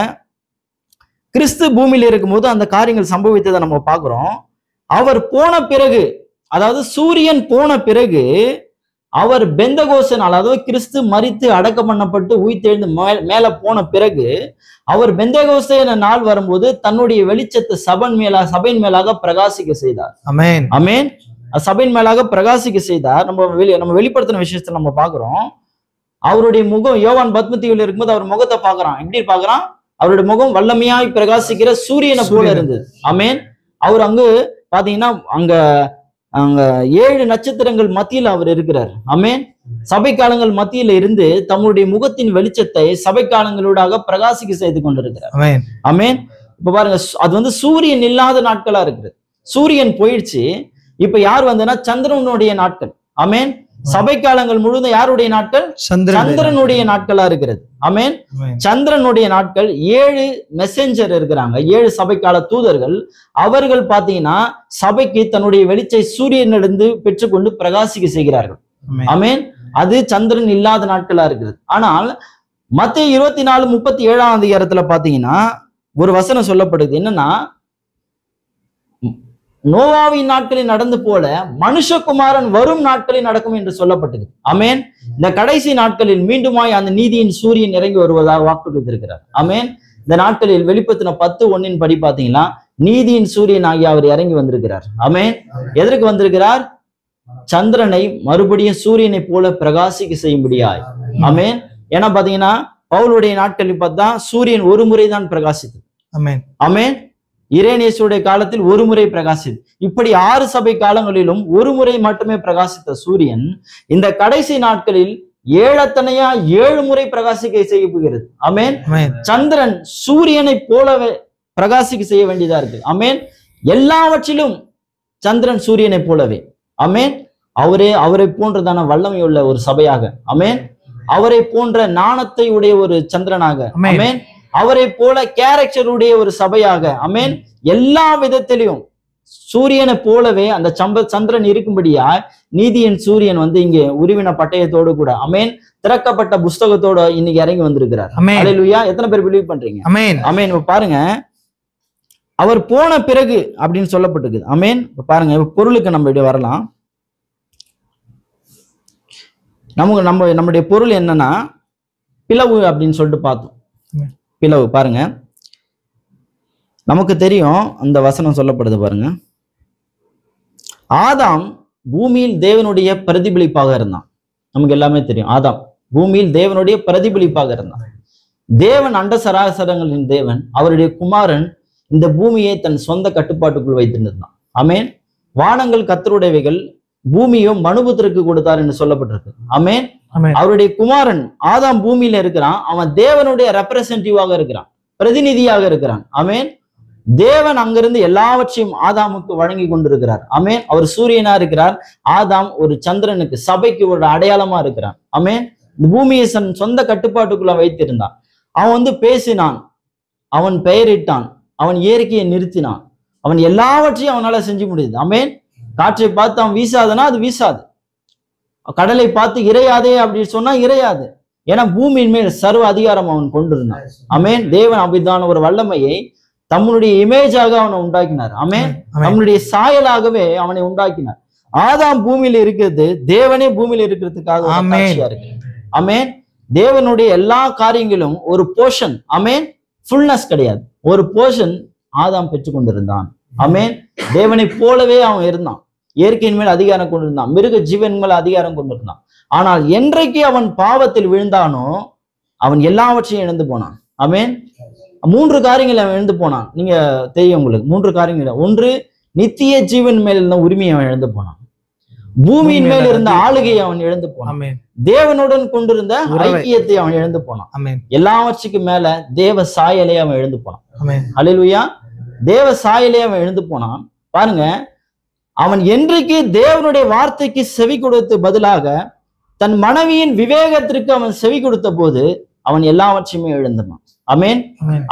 கிறிஸ்து பூமியில இருக்கும்போது அந்த காரியங்கள் சம்பவித்ததை நம்ம பார்க்கிறோம். அவர் போன பிறகு, அதாவது சூரியன் போன பிறகு, அவர் பெந்தகோச நாள், அதாவது கிறிஸ்து மரித்து அடக்கம் பண்ணப்பட்டு உயிர்த்தெழுந்து மேல போன பிறகு அவர் பெந்தகோச நாள் வரும்போது தன்னுடைய வெளிச்சத்தை சபையின் மேலாக பிரகாசிக்க செய்தார். ஆமென். ஆமென். சபையின் மேலாக பிரகாசிக்க செய்தார். நம்ம வெளிப்படுத்தின விஷயத்தை நம்ம பார்க்கிறோம். அவருடைய முகம், யோவான் பத்மதீவில் இருக்கும்போது அவர் முகத்தை பார்க்கறான். எப்படி பார்க்கறான்? அவருடைய முகம் வல்லமையாய் பிரகாசிக்கிற சூரியனை போல இருந்தது. ஆமென். அவர் அங்கு பாத்தீங்கன்னா அங்க 7 நட்சத்திரங்கள் மத்தியில் அவர் இருக்கிறார். ஆமென். சபை காலங்கள் மத்தியில இருந்து தம்முடைய முகத்தின் வெளிச்சத்தை சபை காலங்களூடாக பிரகாசிக்க செய்து கொண்டிருக்கிறார். ஆமென். இப்ப பாருங்க, அது வந்து சூரியன் இல்லாத நாட்களா இருக்குது. சூரியன் போயிடுச்சு, இப்ப யார் வந்தனா சந்திரனுடைய நாட்கள். ஆமென். சபை காலங்கள் முழுவதும் யாருடைய நாட்கள்? சந்திரனுடைய நாட்களா இருக்கிறது. ஆமென். சந்திரனுடைய நாட்கள் 7 மெசஞ்சர் இருக்கிறாங்க, 7 சபை கால தூதர்கள். அவர்கள் பாத்தீங்கன்னா சபைக்கு தன்னுடைய வெளிச்சை சூரியனிலிருந்து பெற்றுக்கொண்டு பிரகாசிக்க செய்கிறார்கள். ஆமென். அது சந்திரன் இல்லாத நாட்களா இருக்கிறது. ஆனால் மத்தேயு 24:37 அதிகாரத்துல பாத்தீங்கன்னா ஒரு வசனம் சொல்லப்படுது. என்னன்னா, நோவாவின் நாட்களில் நடந்து போல மனுஷகுமாரன் வரும் நாட்களில் நடக்கும் என்று சொல்லப்பட்டது. ஆமென். இந்த கடைசி நாட்களில் மீண்டுமாய் அந்த நீதியின் சூரியன் இறங்கி வருவதாக வாக்கு கொடுத்திருக்கிறார். ஆமென். இந்த நாட்களில் வெளிப்படுத்தின 10:1 படி பாத்தீங்கன்னா நீதியின் சூரியன் ஆகிய அவர் இறங்கி வந்திருக்கிறார். ஆமென். எதற்கு வந்திருக்கிறார்? சந்திரனை மறுபடியும் சூரியனை போல பிரகாசிக்க செய்யும்படியாய். ஆமென். ஏன்னா பாத்தீங்கன்னா பவுலுடைய நாட்களில் பார்த்தா சூரியன் ஒரு முறை தான் பிரகாசித்தது. ஆமென். ஆமென். இரேனியசுடைய காலத்தில் ஒரு முறை பிரகாசித்தது. இப்படி 6 சபை காலங்களிலும் ஒரு முறை மட்டுமே பிரகாசித்த சூரியன் இந்த கடைசி நாட்களில் 7 முறை பிரகாசிக்க செய்ய போகிறது. ஆமென். சந்திரன் சூரியனை போலவே பிரகாசிக்க செய்ய வேண்டியதா இருக்கு. ஆமென். எல்லாவற்றிலும் சந்திரன் சூரியனை போலவே. ஆமென். அவரை போன்றதான வல்லமை உள்ள ஒரு சபையாக. ஆமென். அவரை போன்ற நாணத்தை உடைய ஒரு சந்திரனாக. ஆமென். அவரை போல கேரக்டர் உடைய ஒரு சபையாக. ஆமென். எல்லா விதத்திலையும் சூரியனை போலவே அந்த சந்திரன் இருக்கும்படியா நீதியின் சூரியன் இங்கே உருவின பட்டயத்தோடு கூட. ஆமென். திறக்கப்பட்ட புஸ்தகத்தோட இன்னைக்கு இறங்கி வந்திருக்கிறார். அல்லேலூயா. எத்தனை பேர் பிலீவ் பண்றீங்க? ஆமென். ஆமென். இப்ப பாருங்க, அவர் போன பிறகு அப்படின்னு சொல்லப்பட்டிருக்கு. ஆமென். இப்ப பாருங்க, பொருளுக்கு நம்ம இப்படி வரலாம். நம்முடைய பொருள் என்னன்னா பிளவு அப்படின்னு சொல்லிட்டு பார்த்தோம். பிளவு பாருங்க, நமக்கு தெரியும் அந்த வசனம் சொல்லப்படுது பாருங்க. ஆதாம் பூமியில் தேவனுடைய பிரதிபலிப்பாக இருந்தான். நமக்கு எல்லாமே தெரியும். ஆதாம் பூமியில் தேவனுடைய பிரதிபலிப்பாக இருந்தான். தேவன் அண்ட சராசரங்களின் தேவன் அவருடைய குமாரன் இந்த பூமியை தன் சொந்த கட்டுப்பாட்டுக்குள் வைத்திருந்தான். ஆமென். வானங்கள் கர்த்தருடையவைகள், பூமியோ மனுபுத்திற்கு கொடுத்தார் என்று சொல்லப்பட்டிருக்கு. ஆமென். அவருடைய குமாரன் ஆதாம் பூமியில இருக்கிறான். அவன் தேவனுடைய ரெப்ரசன்டேட்டிவாக இருக்கிறான், பிரதிநிதியாக இருக்கிறான். ஆமென். தேவன் அங்கிருந்து எல்லாவற்றையும் ஆதாமுக்கு வழங்கி கொண்டிருக்கிறார். ஆமென். அவர் சூரியனா இருக்கிறார். ஆதாம் ஒரு சந்திரனுக்கு, சபைக்கு ஒரு அடையாளமா இருக்கிறான். ஆமென். இந்த பூமியை சொந்த கட்டுப்பாட்டுக்குள்ள வைத்திருந்தான். அவன் பேசினான், அவன் பெயரிட்டான், அவன் இயற்கையை நிறுத்தினான், அவன் எல்லாவற்றையும் அவனால செஞ்சு முடியுது. ஆமென். காற்றை பார்த்து அவன் வீசாதுன்னா அது வீசாது. கடலை பார்த்து இறையாதே அப்படின்னு சொன்னா இறையாது. ஏன்னா பூமியின் மேல் சர்வ அதிகாரம் அவன் கொண்டிருந்தான். ஆமென். தேவன் அப்படிதான ஒரு வல்லமையை தம்முடைய இமேஜாக அவனை உண்டாக்கினார். ஆமென். நம்முடைய சாயலாகவே அவனை உண்டாக்கினார். ஆதாம் பூமியில இருக்கிறது தேவனே பூமியில இருக்கிறதுக்காக இருக்கு. ஆமென். தேவனுடைய எல்லா காரியங்களும் ஒரு போர்ஷன். ஆமென். ஃபுல்னஸ் கிடையாது, ஒரு போர்ஷன் ஆதாம் பெற்றுக்கொண்டிருந்தான். ஆமென். தேவனை போலவே அவன் இருந்தான். இயற்கையின் மேல் அதிகாரம் கொண்டிருந்தான், மிருக ஜீவன் மேல் அதிகாரம் கொண்டிருந்தான். ஆனால் என்றைக்கு அவன் பாவத்தில் விழுந்தானோ அவன் எல்லாவற்றையும் இழந்து போனான். ஆமென். 3 காரியங்களை அவன் இழந்து போனான். நீங்க தெரியும் உங்களுக்கு 3 காரியங்கள். ஒன்று, நித்திய ஜீவன் மேல் இருந்த உரிமையை அவன் இழந்து போனான். பூமியின் மேல் இருந்த ஆளுகையை அவன் இழந்து போனான். தேவனுடன் கொண்டிருந்த ஐக்கியத்தை அவன் இழந்து போனான். எல்லாவற்றுக்கும் மேல தேவ சாயலை அவன் இழந்து போனான். அல்லேலூயா. தேவ சாயலை அவன் இழந்து போனான். பாருங்க, அவன் என்றைக்கு தேவனுடைய வார்த்தைக்கு செவி கொடுத்த பதிலாக தன் மனைவியின் விவேகத்திற்கு அவன் செவி கொடுத்த போது அவன் எல்லாவற்றையுமே இழந்தான். ஆமென்.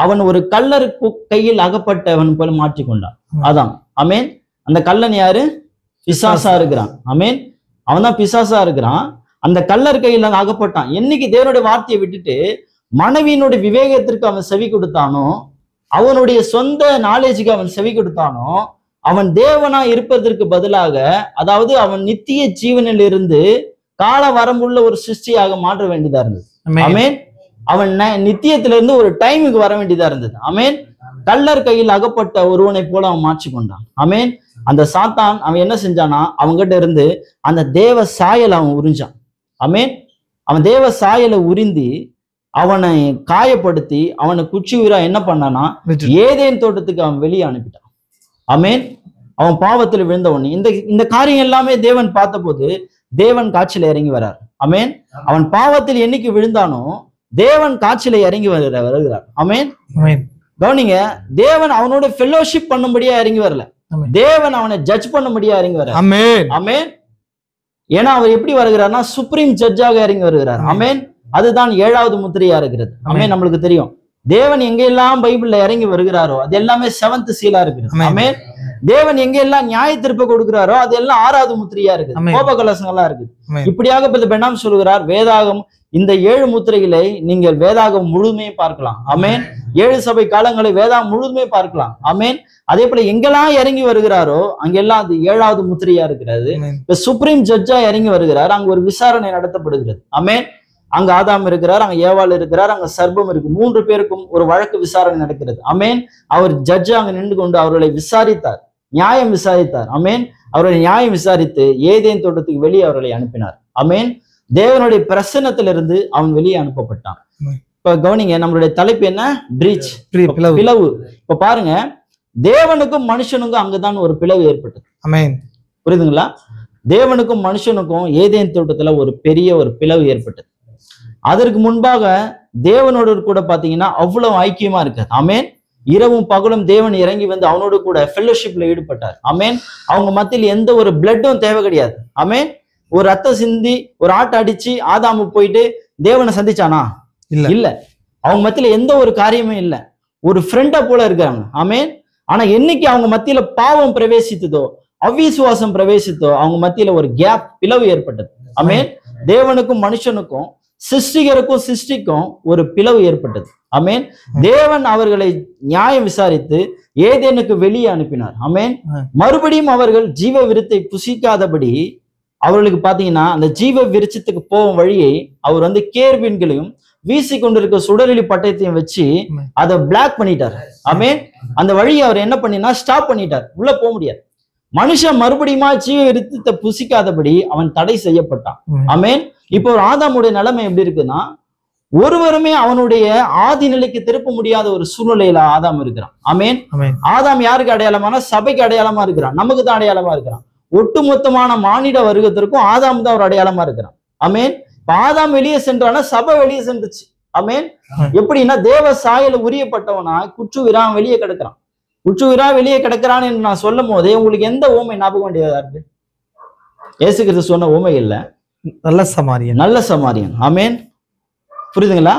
அவன் ஒரு கள்ளர் கையில் அகப்பட்டவன் போல மாற்றிக்கொண்டான். அதான். ஆமென். அந்த கள்ளன் யாரு? பிசாசா இருக்கிறான். ஆமென். அவன் தான் பிசாசா இருக்கிறான். அந்த கள்ளர் கையில் அகப்பட்டான். என்னைக்கு தேவனுடைய வார்த்தையை விட்டுட்டு மனைவியினுடைய விவேகத்திற்கு அவன் செவி கொடுத்தானோ, அவனுடைய சொந்த நாலேஜுக்கு அவன் செவி கொடுத்தானோ, அவன் தேவனா இருப்பதற்கு பதிலாக, அதாவது அவன் நித்திய ஜீவனில் இருந்து கால வரம்புள்ள ஒரு சிருஷ்டியாக மாற்ற வேண்டியதா இருந்தது. ஆமென். அவன் நித்தியத்திலிருந்து ஒரு டைமுக்கு வர வேண்டியதா இருந்தது. ஆமென். கள்ளர் கையில் அகப்பட்ட ஒருவனை போல அவன் மாற்றிக்கொண்டான். ஆமென். அந்த சாத்தான் அவன் என்ன செஞ்சானா, அவன்கிட்ட இருந்து அந்த தேவ சாயலை அவன் உறிஞ்சான். ஆமென். அவன் தேவ சாயலை உறிந்தி அவனை காயப்படுத்தி அவனை குச்சி உயிரா என்ன பண்ணானா, ஏதேன் தோட்டத்துக்கு அவன் வெளியே அனுப்பிட்டான். ஆமென். அவன் பாவத்தில் விழுந்த உடனே இந்த காரியம் எல்லாமே தேவன் பார்த்த போது தேவன் காட்சியில இறங்கி வரார். ஆமென். அவன் பாவத்தில் என்னைக்கு விழுந்தானோ தேவன் காட்சியில இறங்கி வருகிறார். ஆமென். கவனிங்க, தேவன் அவனோட ஃபெல்லோஷிப் பண்ணும்படியா இறங்கி வரல, தேவன் அவனை ஜட்ஜ் பண்ணும்படியா இறங்கி வர. ஆமென். ஏன்னா அவர் எப்படி வருகிறார்னா சுப்ரீம் ஜட்ஜாக இறங்கி வருகிறார். ஆமென். அதுதான் 7வது முத்திரையா இருக்கிறது. ஆமென். நம்மளுக்கு தெரியும் தேவன் எங்கெல்லாம் பைபிள்ல இறங்கி வருகிறாரோ அது எல்லாமே 7th சீலா இருக்குது. ஆமென். தேவன் எங்க எல்லாம் நியாய தீர்ப்பு கொடுக்கிறாரோ அது எல்லாம் 6வது முத்திரையா இருக்கு, கோப கலசங்கள்லாம் இருக்கு. இப்படியாக பெண்ணாம் சொல்கிறார், வேதாகம் இந்த 7 முத்திரைகளை நீங்கள் வேதாகம் முழுமையை பார்க்கலாம். ஆமென். 7 சபை காலங்களை வேதாகம் முழுமையை பார்க்கலாம். ஆமென். அதே போல எங்கெல்லாம் இறங்கி வருகிறாரோ அங்கெல்லாம் அது 7வது முத்திரையா இருக்கிறது. இப்ப சுப்ரீம் ஜட்ஜா இறங்கி வருகிறார், அங்க ஒரு விசாரணை நடத்தப்படுகிறது. ஆமென். அங்க ஆதாம் இருக்கிறார், அங்க ஏவாள் இருக்கிறார், அங்க சர்ப்பம் இருக்கு. 3 பேருக்கும் ஒரு வழக்கு விசாரணை நடக்கிறது. ஆமென். அவர் ஜட்ஜா அங்க நின்று கொண்டு அவர்களை விசாரித்தார், நியாயம் விசாரித்தார். ஆமென். அவர்களை நியாயம் விசாரித்து ஏதேன் தோட்டத்துக்கு வெளியே அவர்களை அனுப்பினார். ஆமென். தேவனுடைய பிரசன்னத்திலிருந்து அவன் வெளியே அனுப்பப்பட்டான். இப்ப கவனிங்க, நம்மளுடைய தலைப்பு என்ன? பிரீச், பிளவு. இப்ப பாருங்க, தேவனுக்கும் மனுஷனுக்கும் அங்கதான் ஒரு பிளவு ஏற்பட்டது. ஆமென். புரியுதுங்களா? தேவனுக்கும் மனுஷனுக்கும் ஏதேன் தோட்டத்துல ஒரு பெரிய ஒரு பிளவு ஏற்பட்டது. அதற்கு முன்பாக தேவனோடு கூட பாத்தீங்கன்னா அவ்வளவு ஐக்கியமா இருக்காது. ஆமென். இரவும் பகலும் தேவன் இறங்கி வந்து அவனோடு கூட ஃபெல்லோஷிப்ல ஈடுபட்டார். ஆமென். அவங்க மத்தியில் எந்த ஒரு பிளட்டும் தேவை கிடையாது. ஆமென். ஒரு ரத்தம் சிந்தி ஒரு ஆட்டை அடிச்சு ஆதாமு போயிட்டு தேவனை சந்திச்சானா? இல்ல. அவங்க மத்தியில எந்த ஒரு காரியமும் இல்லை. ஒரு ஃப்ரெண்டா போல இருக்காங்க. ஆமென். ஆனா என்னைக்கு அவங்க மத்தியில பாவம் பிரவேசித்ததோ, அவிசுவாசம் பிரவேசித்தோ, அவங்க மத்தியில ஒரு கேப், பிளவு ஏற்பட்டது. ஆமென். தேவனுக்கும் மனுஷனுக்கும், சிருஷ்டிகருக்கும் சிருஷ்டிக்கும் ஒரு பிளவு ஏற்பட்டது. ஆமென். தேவன் அவர்களை நியாயம் விசாரித்து ஏதேனுக்கு வெளியே அனுப்பினார். ஆமென். மறுபடியும் அவர்கள் ஜீவ விருத்தை புசிக்காதபடி அவர்களுக்கு பாத்தீங்கன்னா அந்த ஜீவ விருட்சத்துக்கு போகும் வழியை அவர் வந்து கேர்பீன்களையும் வீசி கொண்டிருக்க சுடரொளி பட்டயத்தையும் வச்சு அதை பிளாக் பண்ணிட்டார். ஆமென். அந்த வழியை அவர் என்ன பண்ணினா ஸ்டாப் பண்ணிட்டார், உள்ள போக முடியாது. மனுஷன் மறுபடியுமா ஜீவ விருத்தத்தை புசிக்காதபடி அவன் தடை செய்யப்பட்டான். ஆமென். இப்போ ஒரு ஆதாமுடைய நிலைமை எப்படி இருக்குன்னா, ஒருவருமே அவனுடைய ஆதி நிலைக்கு திருப்ப முடியாத ஒரு சூழ்நிலையில ஆதாம் இருக்கிறான். ஆமென். ஆதாம் யாருக்கு அடையாளமான? சபைக்கு அடையாளமா இருக்கிறான், நமக்கு தான் அடையாளமா இருக்கிறான். ஒட்டுமொத்தமான மானிட வருகத்திற்கும் ஆதாம் தான் ஒரு அடையாளமா இருக்கிறான். ஆமென். இப்ப ஆதாம் வெளியே சென்றானா சபை வெளியே சென்றுச்சு. ஆமென். எப்படின்னா தேவ சாயல உரியப்பட்டவனா குற்றுவிரான் வெளியே கிடக்கிறான். குற்றுவிரா வெளியே கிடக்கிறான்னு என்று நான் சொல்லும் போதே உங்களுக்கு எந்த ஊமை ஞாபகம் வேண்டியதா இருக்கு? இயேசு கிறிஸ்து சொன்ன ஊமை இல்ல, நல்ல சமாரியன். நல்ல சமாரியன். ஆமென். புரியுதுங்களா?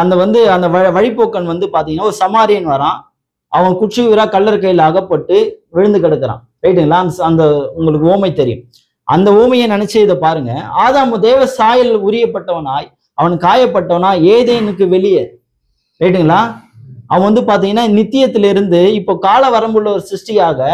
அந்த வந்து அந்த வழிபோக்கன் வந்து பாத்தீங்கன்னா ஒரு சமாரியன் வரான், அவன் குற்றுவிரா கல்லர் கையில அகப்பட்டு விழுந்து கிடக்கிறான். ரைட்டுங்களா? அந்த உங்களுக்கு ஊமை தெரியும். அந்த ஊமையை நினைச்சு இதை பாருங்க. ஆதாம் தேவ சாயல் உரியப்பட்டவனாய் அவன் காயப்பட்டவனா ஏதேனுக்கு வெளியே. ரைட்டுங்களா? அவன் வந்து பாத்தீங்கன்னா நித்தியத்திலிருந்து இப்போ கால வரம்புள்ள ஒரு சிருஷ்டியாக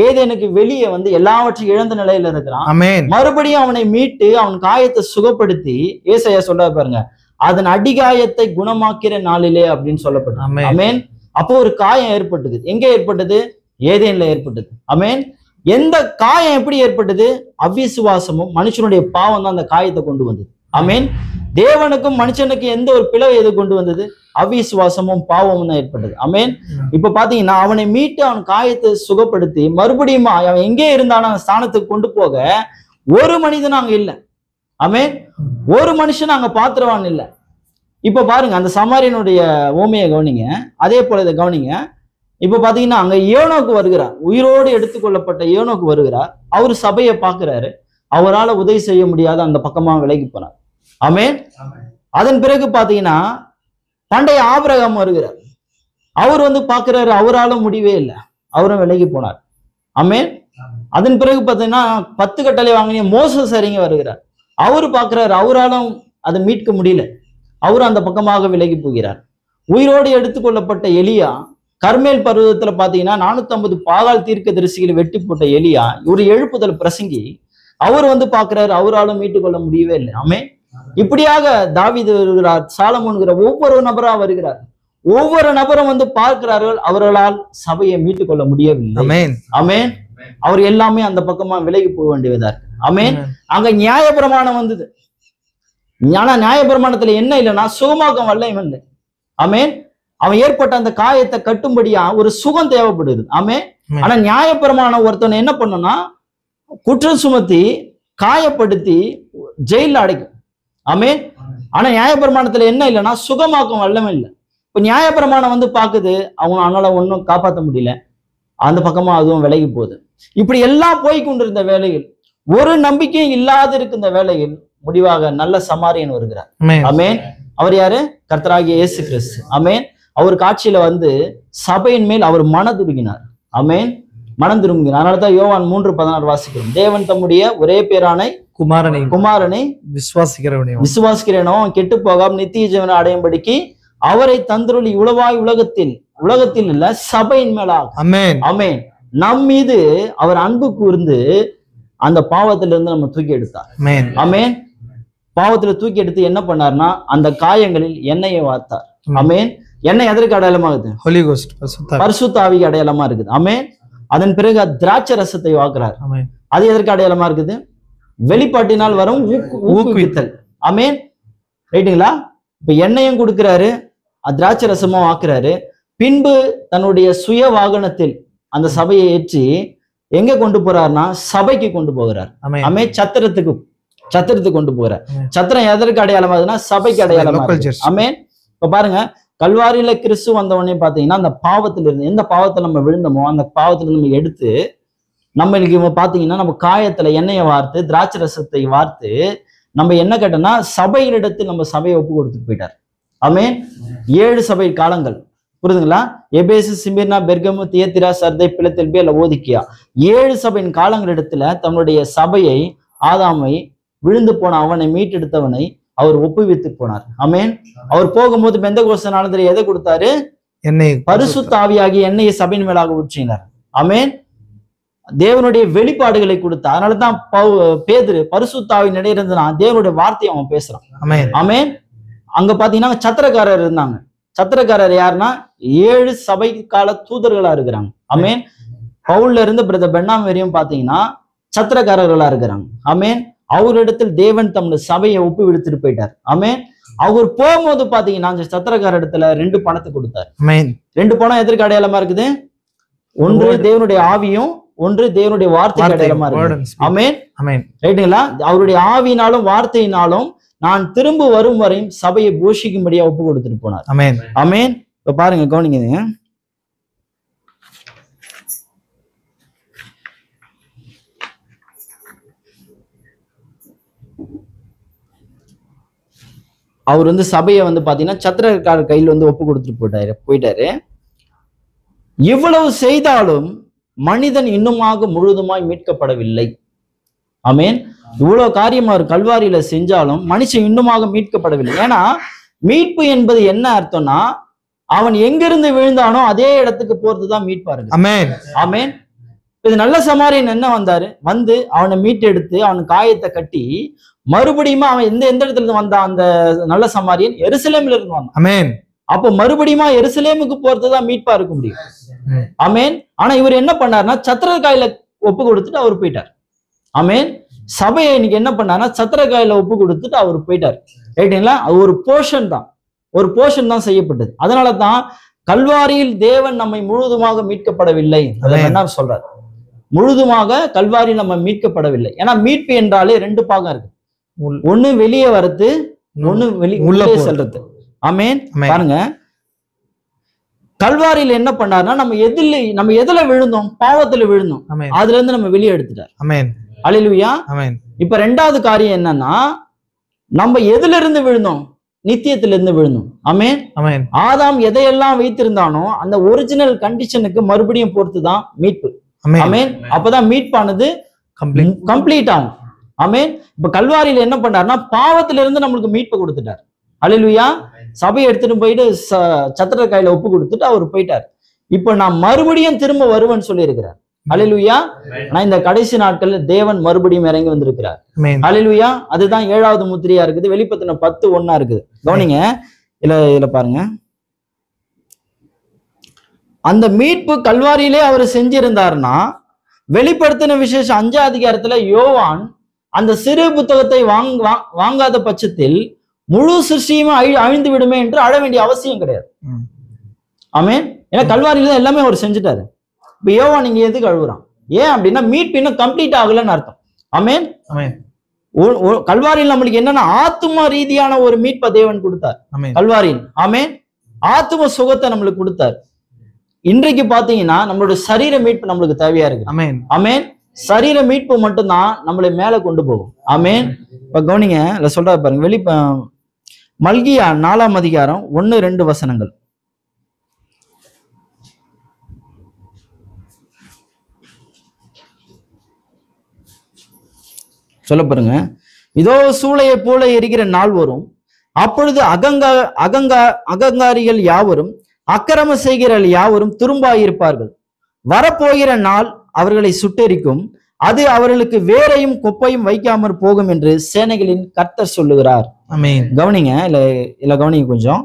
ஏதேனுக்கு வெளியே வந்து எல்லாவற்றையும் இழந்த நிலையில இருக்கிறான். மறுபடியும் அவனை மீட்டு அவன் காயத்தை சுகப்படுத்தி ஏசாயா சொல்ற பாருங்க, அதன் அடிகாயத்தை குணமாக்கிற நாளிலே அப்படின்னு சொல்லப்பட்டது. ஆமென். அப்போ ஒரு காயம் ஏற்பட்டது. எங்க ஏற்பட்டது? ஏதேன்ல ஏற்பட்டது. ஆமென். எந்த காயம் எப்படி ஏற்பட்டது? அவிசுவாசமும் மனுஷனுடைய பாவம் தான் அந்த காயத்தை கொண்டு வந்தது. ஆமென். தேவனுக்கும் மனுஷனுக்கு எந்த ஒரு பிளவு எது கொண்டு வந்தது? அவிசுவாசமும் பாவமும் தான் ஏற்பட்டது. ஆமென். இப்ப பாத்தீங்கன்னா அவனை மீட்டு அவன் காயத்தை சுகப்படுத்தி மறுபடியும் அவன் எங்கே இருந்தாலும் அந்த ஸ்தானத்துக்கு கொண்டு போக ஒரு மனிதன் அங்க இல்லை. ஆமென். ஒரு மனுஷன் அங்க பாத்திரவான் இல்லை. இப்ப பாருங்க, அந்த சமாரியனுடைய ஓமையை கவனிங்க, அதே போல இதை கவனிங்க. இப்ப பாத்தீங்கன்னா அங்க ஏனோக்கு வருகிறார், உயிரோடு எடுத்துக்கொள்ளப்பட்ட ஏனோக்கு வருகிறார். அவர் சபையை பார்க்கிறாரு, அவரால் உதவி செய்ய முடியாத அந்த பக்கமா விலகி போனார். ஆமென். அதன் பிறகு பாத்தீங்கன்னா பண்டைய ஆபிரகாம் வருகிறார், அவர் வந்து பாக்குறாரு, அவராலும் முடிவே இல்லை, அவரும் விலகி போனார். ஆமென். அதன் பிறகு பாத்தீங்கன்னா 10 கட்டளை வாங்கின மோசஸ் இறங்கி வருகிறார், அவரு பாக்குறாரு, அவராலும் அதை மீட்க முடியல, அவரும் அந்த பக்கமாக விலகி போகிறார். உயிரோடு எடுத்துக்கொள்ளப்பட்ட எலியா கர்மேல் பருவத்துல பாத்தீங்கன்னா 450 பாகால் தீர்க்க தரிசிகளை வெட்டி போட்ட எலியா ஒரு எழுப்புதல் பிரசங்கி, அவர் வந்து பாக்குறாரு, அவராலும் மீட்டுக்கொள்ள முடியவே இல்லை. ஆமென். இப்படியாக தாவீது வருகிறார், சாலமோன்கிற ஒவ்வொரு நபரா வருகிறார். ஒவ்வொரு நபரும் வந்து பார்க்கிறார்கள், அவர்களால் சபையை மீட்டுக் கொள்ள முடியவில்லை. ஆமென். அவர் எல்லாமே அந்த பக்கமா விலகி போக வேண்டியதா இருக்கு. ஆமென். அங்க நியாயப்பிரமாணம் வந்தது. ஆனா நியாயப்பிரமாணத்துல என்ன இல்லைன்னா சுகமாக்கம் வல்லம் இல்லை. ஆமென். அவன் ஏற்பட்ட அந்த காயத்தை கட்டும்படியா ஒரு சுகம் தேவைப்படுது. ஆமென். ஆனா நியாயப்பிரமாணம் ஒருத்தனை என்ன பண்ணும்னா குற்றம் சுமத்தி காயப்படுத்தி ஜெயில அடைக்கும். ஆமென். ஆனா நியாயப்பிரமாணத்துல என்ன இல்லைன்னா சுகமாக்கம் வல்லமே இல்லை. இப்ப நியாயப்பிரமாணம் வந்து பாக்குது, அவனால ஒன்னும் காப்பாற்ற முடியல, அந்த பக்கமா அதுவும் விலகி போகுது. இப்படி எல்லாம் போய் கொண்டிருந்த வேளையில், ஒரு நம்பிக்கையும் இல்லாத இருக்கின்ற வேளையில் முடிவாக நல்ல சமாரியன் வருகிறார். ஆமென். அவர் யாரு? கர்த்தராகிய இயேசு கிறிஸ்து. ஆமென். அவர் காட்சியில வந்து சபையின் மேல் அவர் மனதுருகினார். ஆமென். மனம் திரும்புகிறான். அதனாலதான் யோவான் 3:16 வாசிக்கிறோம். தேவன் தம்முடைய ஒரே பேரானை குமாரனை விசுவாசிக்கிறேனோ கெட்டு போகாம நித்திய ஜீவனை அடையும்படிக்கு அவரை தந்தருளி உளவாய் உலகத்தில் இல்ல சபையின் மேலாக ஆமென் நம் மீது அவர் அன்பு கூர்ந்து அந்த பாவத்திலிருந்து நம்ம தூக்கி எடுத்தார். ஆமென். பாவத்துல தூக்கி எடுத்து என்ன பண்ணார்னா அந்த காயங்களில் எண்ணெயை வார்த்தார். ஆமென். எண்ணெய் எதற்கு அடையாளமாகுது? ஹோலி கோஸ்ட், பரிசுத்த ஆவிக்கு அடையாளமா இருக்குது. ஆமென். அதன் பிறகு திராட்சை ரசத்தை வாக்குறார். அது எதற்கு அடையாளமா இருக்குது? வெளிப்பாட்டினால் வரும் ஊக்குவித்தல். ஆமென். ரைட்டுங்களா? இப்ப எண்ணெயும் கொடுக்கிறாரு, திராட்சை ரசமும் வாக்குறாரு. பின்பு தன்னுடைய சுய வாகனத்தில் அந்த சபையை ஏற்றி எங்க கொண்டு போறாருன்னா சபைக்கு கொண்டு போகிறார். ஆமென். சத்திரத்துக்கு கொண்டு போகிறார். சத்திரம் எதற்கு அடையாளமாகுதுன்னா சபைக்கு அடையாளமா. ஆமென். இப்ப பாருங்க, கல்வாரியில கிறிஸ்து வந்தவொடனே பாத்தீங்கன்னா அந்த பாவத்துல இருந்து எந்த பாவத்துல நம்ம விழுந்தோமோ அந்த பாவத்துல நம்ம எடுத்து நம்மளுக்கு பாத்தீங்கன்னா நம்ம காயத்துல எண்ணெயை வார்த்து திராட்சை ரசத்தை வார்த்து நம்ம என்ன கேட்டோம்னா சபையிலிடத்தில் நம்ம சபையை ஒப்பு கொடுத்துட்டு போயிட்டார். ஆமென். 7 சபை காலங்கள் புரியுதுங்களா? எபேசு, சிமிர்னா, பெர்கமு, தியத்திரா, சர்தை, பிலதெல்பியா, லவோதிக்கியா 7 சபையின் காலங்களிடத்துல தன்னுடைய சபையை ஆதாமை விழுந்து போன அவனை மீட்டெடுத்தவனை அவர் ஒப்புவித்து போனார். ஆமென். அவர் போகும்போது பெந்தெகோஸ்து நாளிலே எதை கொடுத்தாரு? எண்ணெய், பரிசுத்த ஆவியாகிய எண்ணெயை சபையின் மேலாக ஊற்றினார். ஆமென். தேவனுடைய வெளிப்பாடுகளை கொடுத்தார். அதனாலதான் பேதுரு பரிசுத்த ஆவியின் இடையே இருந்தனா தேவனுடைய வார்த்தையை அவன் பேசுறான். ஆமென். அங்க பாத்தீங்கன்னா சத்திரக்காரர் இருந்தாங்க. சத்திரக்காரர் யாருன்னா 7 சபை கால தூதர்களா இருக்கிறாங்க. ஆமென். பவுல்ல இருந்து பிரதர் பெர்னாம் வரையும் பாத்தீங்கன்னா சத்திரக்காரர்களா இருக்கிறாங்க. ஆமென். அவரிடத்தில் தேவன் தம்முடைய சபையை ஒப்பு விடுத்துட்டு போயிட்டார். ஆமென். அவர் போகும்போது பாத்தீங்கன்னா அந்த சத்திரக்கார இடத்துல 2 பணத்தை கொடுத்தார். 2 பணம் எதற்கு அடையாளமா இருக்குது? ஒன்று தேவனுடைய ஆவியும், ஒன்று தேவனுடைய வார்த்தை அடையாளமா இருக்கு. ஆமென். ரைட்டுங்களா? அவருடைய ஆவியினாலும் வார்த்தையினாலும் நான் திரும்ப வரும் வரையும் சபையை போஷிக்கும்படியா ஒப்பு கொடுத்துட்டு போனார். ஆமென். ஆமென். இப்ப பாருங்க, கவனிங்க. அவர் சபையை பாத்தீங்கன்னா சத்திரக்காரர் கையில் ஒப்பு கொடுத்துட்டு போயிட்டாரு. இவ்வளவு செய்தாலும் மனிதன் இன்னுமாக முழுதுமாய் மீட்கப்படவில்லை. ஆமென். இவ்வளவு காரியம் அவர் கல்வாரியில செஞ்சாலும் மனுஷன் இன்னுமாக மீட்கப்படவில்லை. ஏன்னா மீட்பு என்பது என்ன அர்த்தம்னா அவன் எங்கிருந்து விழுந்தானோ அதே இடத்துக்கு போறதுதான் மீட்பாரு. ஆமென். ஆமென். இது நல்ல சமாரியன் என்ன வந்தாரு, அவனை மீட்டெடுத்து அவன் காயத்தை கட்டி மறுபடியும் அவன் எந்த இடத்துல இருந்து வந்தான்? அந்த நல்ல சமாரியன் எருசலேம்ல இருந்து வந்தான். ஆமென். அப்போ மறுபடியும் எருசலேமுக்கு போறதுதான் மீட்பா இருக்க முடியும். ஆமென். ஆனா இவர் என்ன பண்ணாருன்னா சத்திரக்காயில ஒப்பு கொடுத்துட்டு அவர் போயிட்டார். ஆமென். சபையை இன்னைக்கு என்ன பண்ணாருன்னா சத்திரக்காயில ஒப்பு கொடுத்துட்டு அவர் போயிட்டார். ரைட்டுங்களா? அது ஒரு போர்ஷன் தான் செய்யப்பட்டது. அதனாலதான் கல்வாரியில் தேவன் நம்மை முழுதுமாக மீட்கப்படவில்லை. அதை என்ன சொல்றாரு? முழுதுமாக கல்வாரியில் நம்ம மீட்கப்படவில்லை. ஏன்னா மீட்பு என்றாலே 2 பாகம் இருக்கு. ஒண்ணு வெளியே வரது, ஒண்ணு உள்ளே செல்றது. ஆமென். பாருங்க, கல்வாரியில் என்ன பண்ணாருன்னா நம்ம எதுல விழுந்தோம்? பாவத்துல விழுந்தோம். அதுல இருந்து நம்ம வெளியே எடுத்துட்டார். ஆமென். அல்லேலூயா. ஆமென். இப்ப 2வது காரியம் என்னன்னா நம்ம எதுல இருந்து விழுந்தோம்? நித்தியத்திலிருந்து விழுந்தோம். ஆமென். ஆமென். ஆதாம் எதையெல்லாம் வைத்திருந்தானோ அந்த ஒரிஜினல் கண்டிஷனுக்கு மறுபடியும் பொறுத்துதான் மீட்பு. ஆமென். அப்பதான் மீட்பானது கம்ப்ளீட் ஆகும். ஆமென். இப்ப கல்வாரியில என்ன பண்ணாருன்னா பாவத்துல இருந்து நம்மளுக்கு மீட்பு கொடுத்துட்டார். அல்லேலூயா. சபையை எடுத்துட்டு போயிட்டு சத்திர கையில ஒப்பு கொடுத்துட்டு அவர் போயிட்டார். இப்ப நான் மறுபடியும் திரும்ப வருவேன்னு சொல்லி இருக்கிறார். அல்லேலூயா. நான் இந்த கடைசி நாட்கள்ல தேவன் மறுபடியும் இறங்கி வந்திருக்கிறார். அல்லேலூயா. அதுதான் 7வது முத்திரையா இருக்குது. வெளிப்படுத்தின 10:1 இருக்குது. கவனிங்க, இதுல பாருங்க. அந்த மீட்பு கல்வாரியிலே அவர் செஞ்சிருந்தாருன்னா வெளிப்படுத்தின விசேஷம் 5ஆம் அதிகாரத்துல யோவான் அந்த சிறு புத்தகத்தை வாங்காத பட்சத்தில் முழு சிருஷ்டியுமே அழிந்து விடுமே என்று அழ வேண்டிய அவசியம் கிடையாது. ஆமென். ஏன்னா கல்வாரியில எல்லாமே அவர் செஞ்சுட்டாரு. இப்ப யோவான் நீங்க எதுக்கு அழுகுறான்? ஏன் அப்படின்னா மீட்பு இன்னும் கம்ப்ளீட் ஆகலன்னு அர்த்தம். ஆமென். கல்வாரியில் நம்மளுக்கு என்னன்னா ஆத்தும ரீதியான ஒரு மீட்பை தேவன் கொடுத்தார் கல்வாரியில். ஆமென். ஆத்தும சுகத்தை நம்மளுக்கு கொடுத்தார். இன்றைக்கு பாத்தீங்கன்னா நம்மளுடைய சரீர மீட்பு நம்மளுக்கு தேவையா இருக்கு. ஆமென். ஆமென். சரீர மீட்பு மட்டும்தான் நம்மளை மேல கொண்டு போகும். ஆமென். இப்ப கவனிங்க, இல்ல சொல்ற பாருங்க. மல்கியா 4ஆம் அதிகாரம் 1-2 வசனங்கள். சொல்ல பாருங்க. இதோ சூளையை போல எரிகிற நாள் வரும், அப்பொழுது அகங்காரிகள் யாவரும் அக்கிரம செய்கிற யாவரும் துரும்பாயிருப்பார்கள். வரப்போகிற நாள் அவர்களை சுட்டெரிக்கும், அது அவர்களுக்கு வேரையும் குப்பையும் வைக்காமற் போகும் என்று சேனைகளின் கர்த்தர் சொல்லுகிறார். ஆமென். கவனிங்க, இல்ல கவனிங்க கொஞ்சம்.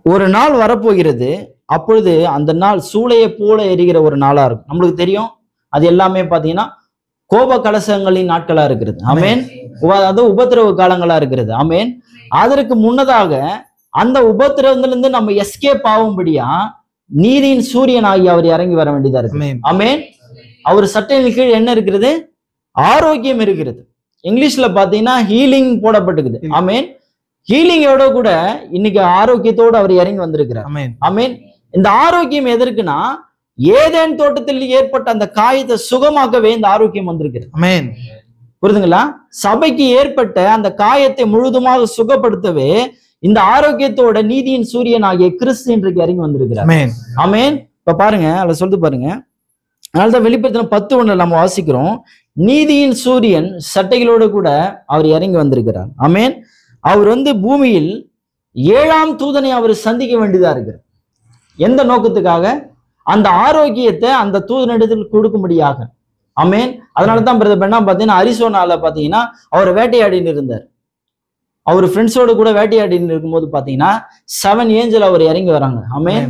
ஒரு நாள் வரப்போகிறது, அப்பொழுது அந்த நாள் சூளையை போல எரிகிற ஒரு நாளா இருக்கும். நம்மளுக்கு தெரியும் அது எல்லாமே பாத்தீங்கன்னா கோப கலசங்களின் நாட்களா இருக்கிறது. ஆமேன். அது உபத்திரவ காலங்களா இருக்கிறது. ஆமேன். அதற்கு முன்னதாக அந்த உபத்திரவத்திலிருந்து நம்ம எஸ்கேப் ஆகும்படியா நீதியின் சூரியன் ஆகி அவர் இறங்கி வர வேண்டியதா இருக்கு. ஆமேன். அவர் சட்டையின் கீழ் என்ன இருக்கிறது? ஆரோக்கியம் இருக்கிறது. இங்கிலீஷ்ல பாத்தீங்கன்னா ஹீலிங் போடப்பட்டுக்குது. ஆமேன். ஹீலிங்கோட கூட இன்னைக்கு ஆரோக்கியத்தோடு அவர் இறங்கி வந்திருக்கிறார். ஆமேன். இந்த ஆரோக்கியம் எதற்குன்னா, ஏதேன் தோட்டத்தில் ஏற்பட்ட அந்த காயத்தை சுகமாக்கவே இந்த ஆரோக்கியம் வந்திருக்கிறது. ஆமென். புரியுதுங்களா? சபைக்கு ஏற்பட்ட அந்த காயத்தை முழுதுமாக சுகப்படுத்தவே இந்த ஆரோக்கியத்தோட நீதியின் சூரியன் ஆகிய கிறிஸ்து இன்றைக்கு இறங்கி வந்திருக்கிறார். ஆமென். இப்ப பாருங்க, அதுல சொல்லிட்டு பாருங்க. அதனாலதான் வெளிப்படுத்தின 10:1 நம்ம வாசிக்கிறோம், நீதியின் சூரியன் சட்டைகளோடு கூட அவர் இறங்கி வந்திருக்கிறார். ஆமென். அவர் பூமியில் 7ஆம் தூதனை அவர் சந்திக்க வேண்டியதா இருக்கிறார். எந்த நோக்கத்துக்காக? அந்த ஆரோக்கியத்தை அந்த தூதனிடத்தில் கொடுக்கும்படியாக. ஆமேன். அதனாலதான் பிரதர் பெண்ணாம் பாத்தீங்கன்னா அரிசோனால பாத்தீங்கன்னா அவர் வேட்டையாடின்னு இருந்தார். அவர் ஃப்ரெண்ட்ஸோடு கூட வேட்டையாடின்னு இருக்கும்போது பாத்தீங்கன்னா 7 ஏஞ்சல் அவர் இறங்கி வராங்க. ஆமேன்.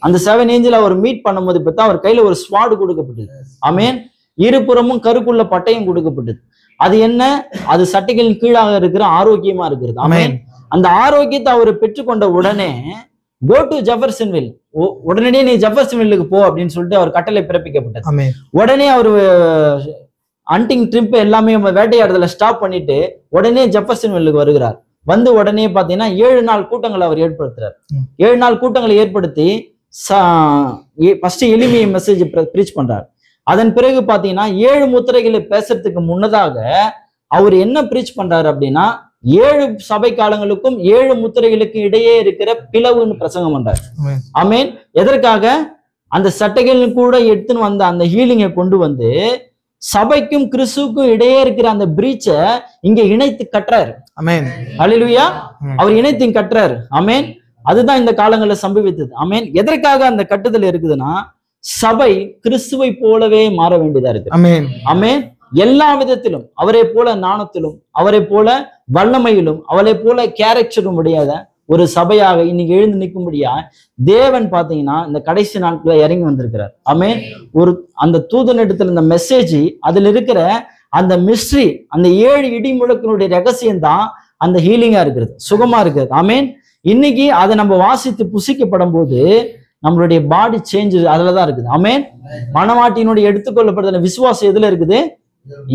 அந்த 7 ஏஞ்சல் அவர் மீட் பண்ணும்போது பார்த்தா அவர் கையில ஒரு ஸ்வாடு கொடுக்கப்பட்டது. ஆமேன். இருபுறமும் கருக்குள்ள பட்டயம் கொடுக்கப்பட்டது. அது என்ன? அது சட்டைகளின் கீழாக இருக்கிற ஆரோக்கியமா இருக்கிறது. ஆமேன். அந்த ஆரோக்கியத்தை அவர் பெற்றுக்கொண்ட உடனே கோ டு ஜெஃபர்சன்வில், உடனடியே நீ ஜெஃபர்சன்வில்லுக்கு போ அப்படின்னு சொல்லிட்டு அவர் கட்டளை பிறப்பிக்கப்பட்டது. உடனே அவர் ஹண்டிங் ட்ரிப் எல்லாமே வேட்டையாடுதல ஸ்டாப் பண்ணிட்டு உடனே ஜெஃபர்சன்வில்லுக்கு வருகிறார். உடனே பாத்தீங்கன்னா 7 நாள் கூட்டங்களை அவர் ஏற்படுத்துறார். 7 நாள் கூட்டங்களை ஏற்படுத்தி ஃபர்ஸ்ட் எளிமையை மெசேஜ் பிரீச் பண்றார். அதன் பிறகு பாத்தீங்கன்னா 7 முத்திரைகளை பேசுறதுக்கு முன்னதாக அவர் என்ன பிரீச் பண்றாரு அப்படின்னா, 7 சபை காலங்களுக்கும் 7 முத்திரைகளுக்கு இடையே இருக்கிற பிளவுன்னு பிரசங்கம் பண்றாரு. ஆமேன். எதற்காக? அந்த சட்டைகள் கூட எடுத்துன்னு வந்த அந்த ஹீலிங்கை கொண்டு வந்து சபைக்கும் கிறிஸ்துவுக்கும் இடையே இருக்கிற அந்த பிரீச்சை இங்க இணைத்து கட்டுறாரு. ஆமேன். ஹல்லேலூயா. அவர் இணைத்து கட்டுறாரு. ஆமேன். அதுதான் இந்த காலங்களில் சம்பவித்தது. ஆமேன். எதற்காக அந்த கட்டுதல் இருக்குதுன்னா, சபை கிறிஸ்துவை போலவே மாற வேண்டியதா இருக்கு. ஆமேன். ஆமேன். எல்லா விதத்திலும் அவரை போல ஞானத்திலும் அவரை போல வல்லமையிலும் அவரை போல கேரக்டரும் உடையாத ஒரு சபையாக இன்னைக்கு எழுந்து நிற்கும்படியா தேவன் பாத்தீங்கன்னா இந்த கடைசி நாட்கள இறங்கி வந்திருக்கிறார். ஆமேன். அந்த தூதனிடத்துல இந்த மெசேஜ், அதுல இருக்கிற அந்த மிஸ்ட்ரி, அந்த 7 இடி முழக்கினுடைய ரகசியம் தான் அந்த ஹீலிங்கா இருக்கிறது, சுகமா இருக்கிறது. ஆமேன். இன்னைக்கு அதை நம்ம வாசித்து புசிக்கப்படும் போது நம்மளுடைய பாடி சேஞ்ச் அதுலதான் இருக்குது. ஆமேன். மனவாட்டியினுடைய எடுத்துக்கொள்ளப்படுற விசுவாசம் எதுல இருக்குது?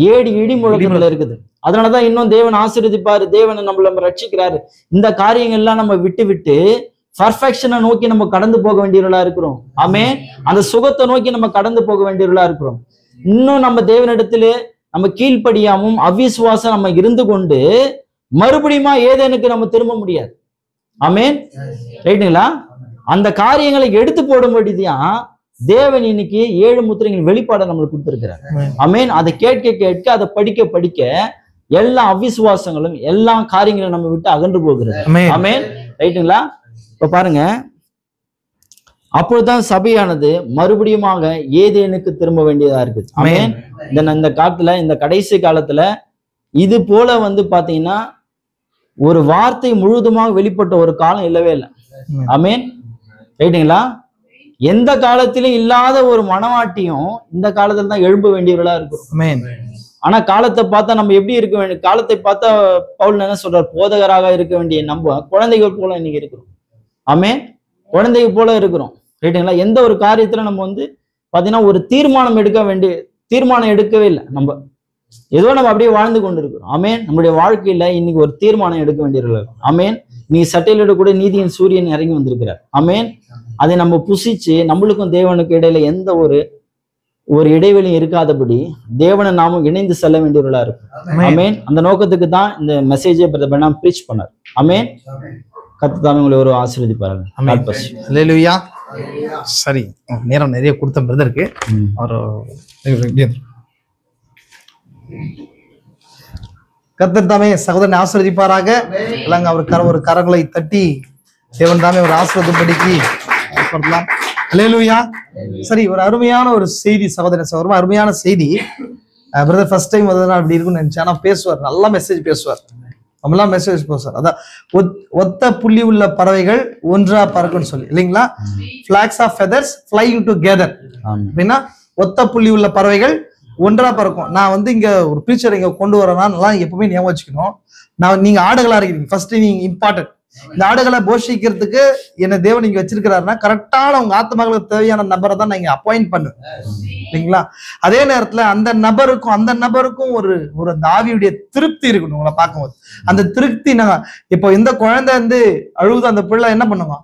7 இடி முழக்கத்துல இருக்குது. அதனாலதான் இன்னும் தேவன் ஆசீர்வதிப்பாரு, தேவன் நம்மள ரட்சிக்கிறாரு. இந்த காரியங்கள் எல்லாம் நம்ம விட்டு பர்ஃபெக்ஷனை நோக்கி நம்ம கடந்து போக வேண்டியவர்களா இருக்கிறோம். ஆமேன். அந்த சுகத்தை நோக்கி நம்ம கடந்து போக வேண்டியவர்களா இருக்கிறோம். இன்னும் நம்ம தேவனிடத்துல நம்ம கீழ்ப்படியாமும் அவிசுவாசம் நம்ம இருந்து கொண்டு மறுபடியுமா ஏதேனுக்கு நம்ம திரும்ப முடியாது. ஆமேன். ரைட்டுங்களா? அந்த காரியங்களை எடுத்து போடும்படிதான் தேவன் இன்னைக்கு 7 முத்திரைகள் வெளிப்பாடை நம்மளுக்கு கொடுத்திருக்கிறார். ஆமேன். அதை கேட்க அதை படிக்க எல்லா அவிசுவாசங்களும் எல்லா காரியங்களும் நம்ம விட்டு அகன்று போகிறது. ஆமேன். ரைட்டுங்களா? இப்ப பாருங்க, அப்பொழுதுதான் சபையானது மறுபடியுமாக ஏதேனுக்கு திரும்ப வேண்டியதா இருக்குது. ஆமேன். இந்த காலத்துல, இந்த கடைசி காலத்துல இது போல பாத்தீங்கன்னா ஒரு வார்த்தை முழுதுமாக வெளிப்பட்ட ஒரு காலம் இல்லவே இல்லை. ஆமேன். ரைட்டுங்களா? எந்த காலத்திலும் இல்லாத ஒரு மனவாட்டியும் இந்த காலத்துல தான் எழும்ப வேண்டியவர்களா இருக்கும். ஆனா காலத்தை பார்த்தா நம்ம எப்படி இருக்க வேண்டிய, காலத்தை பார்த்தா பவுல் என்ன சொல்றார்? போதகராக இருக்க வேண்டிய நம்ம குழந்தைகள் போல இன்னைக்கு இருக்கிறோம். ஆமேன். குழந்தைகள் போல இருக்கிறோம். ரைட்டுங்களா? எந்த ஒரு காரியத்துல நம்ம பாத்தீங்கன்னா ஒரு தீர்மானம் எடுக்கவே இல்லை. நம்ம ஏதோ நம்ம அப்படியே வாழ்ந்து கொண்டு இருக்கிறோம். ஆமேன். நம்முடைய வாழ்க்கையில இன்னைக்கு ஒரு தீர்மானம் எடுக்க வேண்டியவர்கள். ஆமேன். நீ சட்டையில கூட நீதியின் சூரியன் இறங்கி வந்திருக்கிறார். ஆமேன். அதை நம்ம புசிச்சு நம்மளுக்கும் தேவனுக்கு இடையில எந்த ஒரு இடைவெளியும் இருக்காதபடி தேவனை நாமும் இணைந்து செல்ல வேண்டியவர்களா இருக்கும். ஆமேன். அந்த நோக்கத்துக்கு தான் இந்த மெசேஜை பிரீச் பண்ணார். ஆமேன். கர்த்தர் தாமே உங்களை ஒரு ஆசீர்வதிப்பார்கள். அல்லேலூயா. சரி, நேரம் நிறைய கொடுத்த பிரதருக்கு ஒரு கர்த்தர் தாமே சகோதரனை ஆசீர்வதிப்பாராக. இல்லைங்க, ஒரு கரங்களை தட்டி தேவன் தாமே ஒரு ஆசீர்வதிப்படிக்கு ஏற்படுத்தலாம். அல்லேலூயா. சரி, ஒரு அருமையான ஒரு செய்தி சகோதரன் சகோதரமா, அருமையான செய்தி. பிரதர் ஃபர்ஸ்ட் டைம் முதல் அப்படி இருக்குன்னு நினைச்சேன். ஆனா பேசுவார், நல்லா மெசேஜ் பேசுவார், நம்மளாம் மெசேஜ் பேசுவார். அதான் ஒத்த புள்ளி உள்ள பறவைகள் ஒன்றா பறக்கும்னு சொல்லி இல்லைங்களா? Flocks of feathers flying together அப்படின்னா ஒத்த புள்ளி உள்ள பறவைகள் ஒன்றா பறக்கும். நான் இங்க ஒரு ப்ரீச்சர் இங்க கொண்டு வரேன்னா நல்லா எப்பவுமே ஞாபகம் வச்சுக்கணும். நீங்க ஆடுகளா இருக்கிறீங்க, ஃபர்ஸ்ட் நீங்க இம்பார்ட்டன்ட். இந்த ஆடுகளை போஷிக்கிறதுக்கு என்ன தேவன் இங்க வச்சிருக்கிறாருன்னா கரெக்டான உங்க ஆத்மாக்களுக்கு தேவையான நபரை தான் நான் இங்க அப்பாயிண்ட் பண்ணுவேன் இல்லைங்களா? அதே நேரத்துல அந்த நபருக்கும் ஒரு அந்த ஆவியுடைய திருப்தி இருக்கணும். உங்களை பார்க்கும்போது அந்த திருப்தி, நாங்க இப்போ இந்த குழந்தை அழுகுது, அந்த பிள்ளை என்ன பண்ணுவோம்?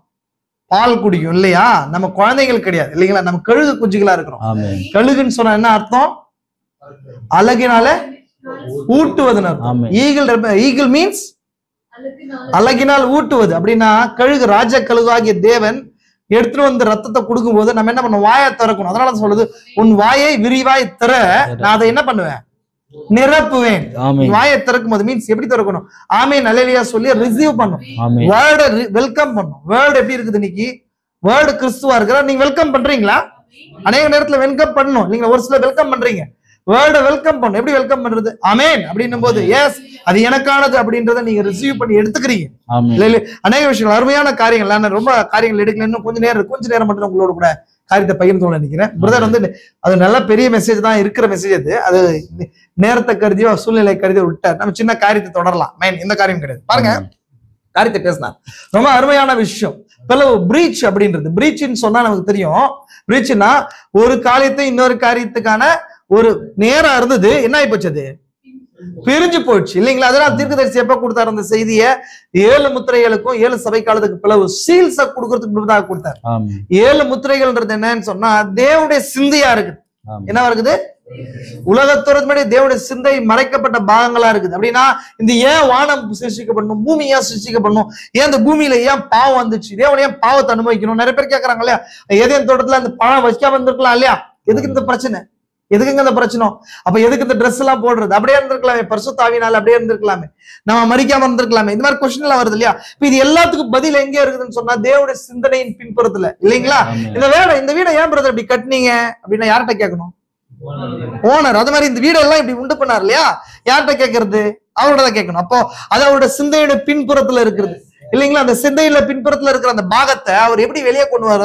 பால் குடிக்கும் இல்லையா? நம்ம குழந்தைகள் கிடையாது இல்லைங்களா? நம்ம கழுகு குஞ்சுகளா இருக்கிறோம். கழுகுன்னு சொன்னா என்ன அர்த்தம்? அழகினால ஊட்டுவதுன்னு அர்த்தம். ஈகிள் மீன்ஸ் அழகினால் ஊட்டுவது. அப்படின்னா கழுகு, ராஜ கழுகாகிய தேவன் எடுத்துட்டு வந்து ரத்தத்தை கொடுக்கும் போது நம்ம என்ன பண்ணுவோம்? வாயை திறக்கணும். அதனால சொல்லுது, உன் வாயை விரிவாய் திற, நான் அதை என்ன பண்ணுவேன்? நிரப்புவேன். வாயை திறக்கும் போது மீன்ஸ் எப்படி திறக்கணும்? ஆமீன் அல்லேலூயா சொல்லி ரிசீவ் பண்ணும், வேர்டை வெல்கம் பண்ணும். வேர்டு எப்படி இருக்குது இன்னைக்கு? வேர்டு கிறிஸ்துவா இருக்கிற நீங்க வெல்கம் பண்றீங்களா? அநேக நேரத்துல வெல்கம் பண்ணணும். நீங்க ஒரு சில வெல்கம் பண்றீங்க, வேர்டை வெல்கம் பண்ணும். எப்படி வெல்கம் பண்றது? ஆமேன் அப்படின்னும் போது எஸ் அது எனக்கானது அப்படின்றத நீங்க ரிசீவ் பண்ணி எடுத்துக்கிறீங்க. அநேக விஷயங்கள், அருமையான காரியங்கள். நான் ரொம்ப காரியங்கள் எடுக்கல, இன்னும் கொஞ்ச நேரம் மட்டும் உங்களோட கூட காரியத்தை பகிர்ந்து நினைக்கிறேன். பிரதர் அது நல்ல பெரிய மெசேஜ் தான் இருக்கிற மெசேஜ். அது நேரத்தை கருதியோ சூழ்நிலை கருதியோ விட்டார். நம்ம சின்ன காரியத்தை தொடரலாம். மெயின் இந்த காரியம் கிடையாது. பாருங்க, காரியத்தை பேசினா ரொம்ப அருமையான விஷயம். பிரீச் அப்படின்றது, பிரீச்ன்னு சொன்னா நமக்கு தெரியும். பிரீச்னா ஒரு காரியத்தை இன்னொரு காரியத்துக்கான ஒரு நேரம் இருந்தது, என்ன ஆகி போச்சு? அது பிரிஞ்சு போச்சு இல்லைங்களா? அதனால தீர்க்கதரிசி எப்ப கொடுத்தாரு அந்த செய்தியை? 7 முத்திரைகளுக்கும் 7 சபை காலத்துக்கு பிளவு சீல்ஸ கொடுக்கறதுக்கு முன்னதாக கொடுத்தாரு. 7 முத்திரைகள்ன்றது என்னன்னு சொன்னா தேவனுடைய சிந்தையா இருக்குது. என்ன இருக்குது? உலகத்தோடு தேவனுடைய சிந்தை மறைக்கப்பட்ட பாகங்களா இருக்குது. அப்படின்னா இந்த ஏன் வானம் சிருஷ்டிக்கப்படணும், பூமி ஏன் சிருஷ்டிக்கப்படணும், ஏன் இந்த பூமியில ஏன் பாவம் வந்துச்சு, தேவன் ஏன் பாவத்தை அனுபவிக்கணும்? நிறைய பேர் கேட்கறாங்க இல்லையா? ஏதேன் தோட்டத்துல அந்த பழம் வைக்காம இருந்திருக்கலாம் இல்லையா? எதுக்கு இந்த பிரச்சனை? எதுக்குங்க இந்த பிரச்சனை? அப்ப எதுக்கு இந்த ட்ரெஸ் எல்லாம் போடுறது? அப்படியே இருந்திருக்கலாமே, பரிசுத்த ஆவியினால அப்படியே இருந்திருக்கலாமே, நம்ம மறிக்காம இருந்திருக்கலாமே. இந்த மாதிரி கொஸ்டின் எல்லாம் வருது இல்லையா? இப்ப இது எல்லாத்துக்கும் பதில் எங்க இருக்குதுன்னு சொன்னா தேவனுடைய சிந்தனையின் பின்புறத்துல இல்லைங்களா? இந்த வீடை ஏன் பிரதர் இப்படி கட்டினீங்க அப்படின்னா யார்கிட்ட கேட்கணும்? ஓனர். அது மாதிரி இந்த வீடெல்லாம் இப்படி உண்டு பண்ணார் இல்லையா? யார்கிட்ட கேட்கறது? அவரோட தான் கேட்கணும். அப்போ அது அவரோட சிந்தையோட பின்புறத்துல இருக்கிறது இல்லைங்களா? அந்த சிந்தையில பின்புறத்துல இருக்கிற அந்த பாகத்தை அவர் எப்படி வெளியே கொண்டு வர?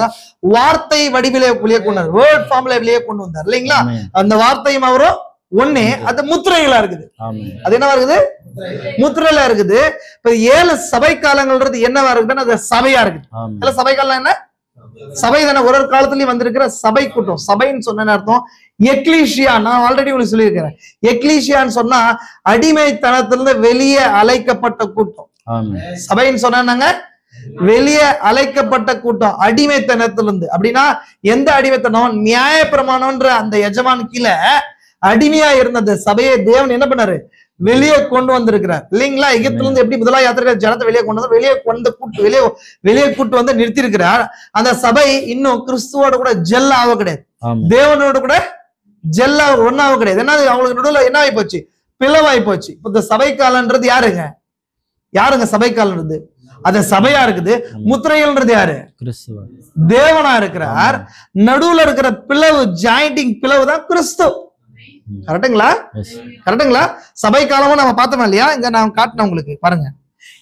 வார்த்தை வடிவிலே வெளியே கொண்டு வந்தார், வேர்ட் ஃபார்ம்ல வெளியே கொண்டு வந்தார் இல்லைங்களா? அந்த வார்த்தையும் அவரும் ஒண்ணே, அது முத்திரைகளா இருக்குது. அது என்னவா இருக்குது? முத்திரையில இருக்குது. இப்ப 7 சபை காலங்கள்ன்றது என்னவா இருக்குதுன்னா அது சபையா இருக்குது. சபை காலம் என்ன? சபை தானே. ஒரு காலத்துலயும் வந்திருக்கிற சபை கூட்டம். சபைன்னு சொன்ன அர்த்தம் எக்லீஷியா. நான் ஆல்ரெடி உங்களுக்கு சொல்லியிருக்கிறேன். எக்லீஷியான்னு சொன்னா அடிமைத்தனத்திலிருந்து வெளியே அழைக்கப்பட்ட கூட்டம். சபைன்னு சொன்னாங்க வெளியே அழைக்கப்பட்ட கூட்டம் அடிமைத்தனத்திலிருந்து. அப்படின்னா எந்த அடிமைத்தனம்? நியாய பிரமாணம்ன்ற அந்த எஜமான் கீழே அடிமையா இருந்த அந்த சபையை தேவன் என்ன பண்ணாரு? வெளியே கொண்டு வந்திருக்கிறார் இல்லைங்களா? எகிப்துல இருந்து எப்படி முதலா யாத்திரைகள் ஜனத்தை வெளியே கொண்டு வந்து வெளியே கூட்டு வந்து நிறுத்தி இருக்கிறார். அந்த சபை இன்னும் கிறிஸ்துவோட கூட ஜெல் ஆக கிடையாது, தேவனோட கூட ஜெல் ஒன்னாக கிடையாது. ஏன்னா அவங்களுக்கு நடுவில் என்ன ஆகி போச்சு? பிளவாய் போச்சு. இப்ப இந்த சபை காலன்றது யாருங்க சபை காலன்றது? அது சபையா இருக்குது. முத்திரைகள்ன்றது யாரு? தேவனா இருக்கிறார். நடுவுல இருக்கிற பிளவு, ஜாயிண்டிங் பிளவு தான் கிறிஸ்து. கரெக்டுங்களா? கரெக்டுங்களா? சபை காலமும் நம்ம பார்த்தோம் இல்லையா? இங்க நான் காட்டினேன் உங்களுக்கு. பாருங்க,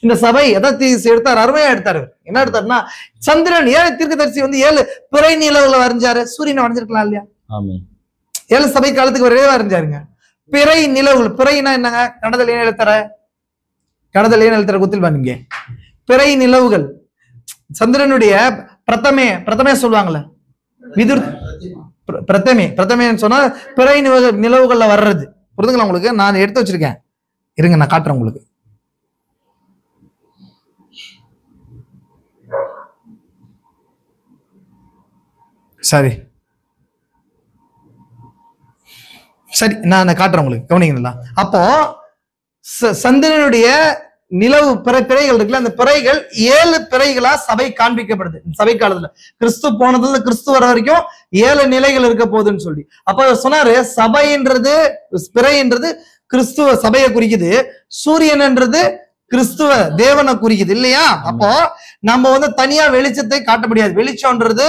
இந்த சபை எதை எடுத்தாரு? அருமையா எடுத்தாரு. என்ன எடுத்தாருன்னா சந்திரன். ஏன் தீர்க்கதரிசி 7 பிறை நிலவுல வரைஞ்சாரு? சூரியனை வரைஞ்சிருக்கலாம் இல்லையா? 7 சபை காலத்துக்கு ஒரே வரைஞ்சாருங்க. பிறை நிலவுகள். பிறைனா என்னங்க? கடதல் ஏன் எழுத்தர குத்தில் பண்ணுங்க. பிறை நிலவுகள். சந்திரனுடைய பிரதமே சொல்லுவாங்கல்ல, பிரதமேன்னு சொன்னா பிறை நிலவுகள்ல வர்றது. புரிதுங்களா உங்களுக்கு? நான் எடுத்து வச்சிருக்கேன், இருங்க நான் காட்டுறேன் உங்களுக்கு. சரி நான் காட்டுறேன் உங்களுக்கு, கவனிங்களா? அப்போ சந்திரனுடைய நிலவு பிறைகள் இருக்குல்ல, அந்த பிறைகள் 7 பிறைகளா சபை காண்பிக்கப்படுது சபை காலத்துல. கிறிஸ்து போனதுல கிறிஸ்து வர வரைக்கும் 7 நிலைகள் இருக்க போகுதுன்னு சொல்லி. அப்ப சொன்னாரு சபைன்றது பிறைன்றது கிறிஸ்துவ சபையை குறிக்குது, சூரியன்ன்றது கிறிஸ்துவ தேவனை குறிக்குது இல்லையா? அப்போ நம்ம தனியா வெளிச்சத்தை காட்ட முடியாது. வெளிச்சம்ன்றது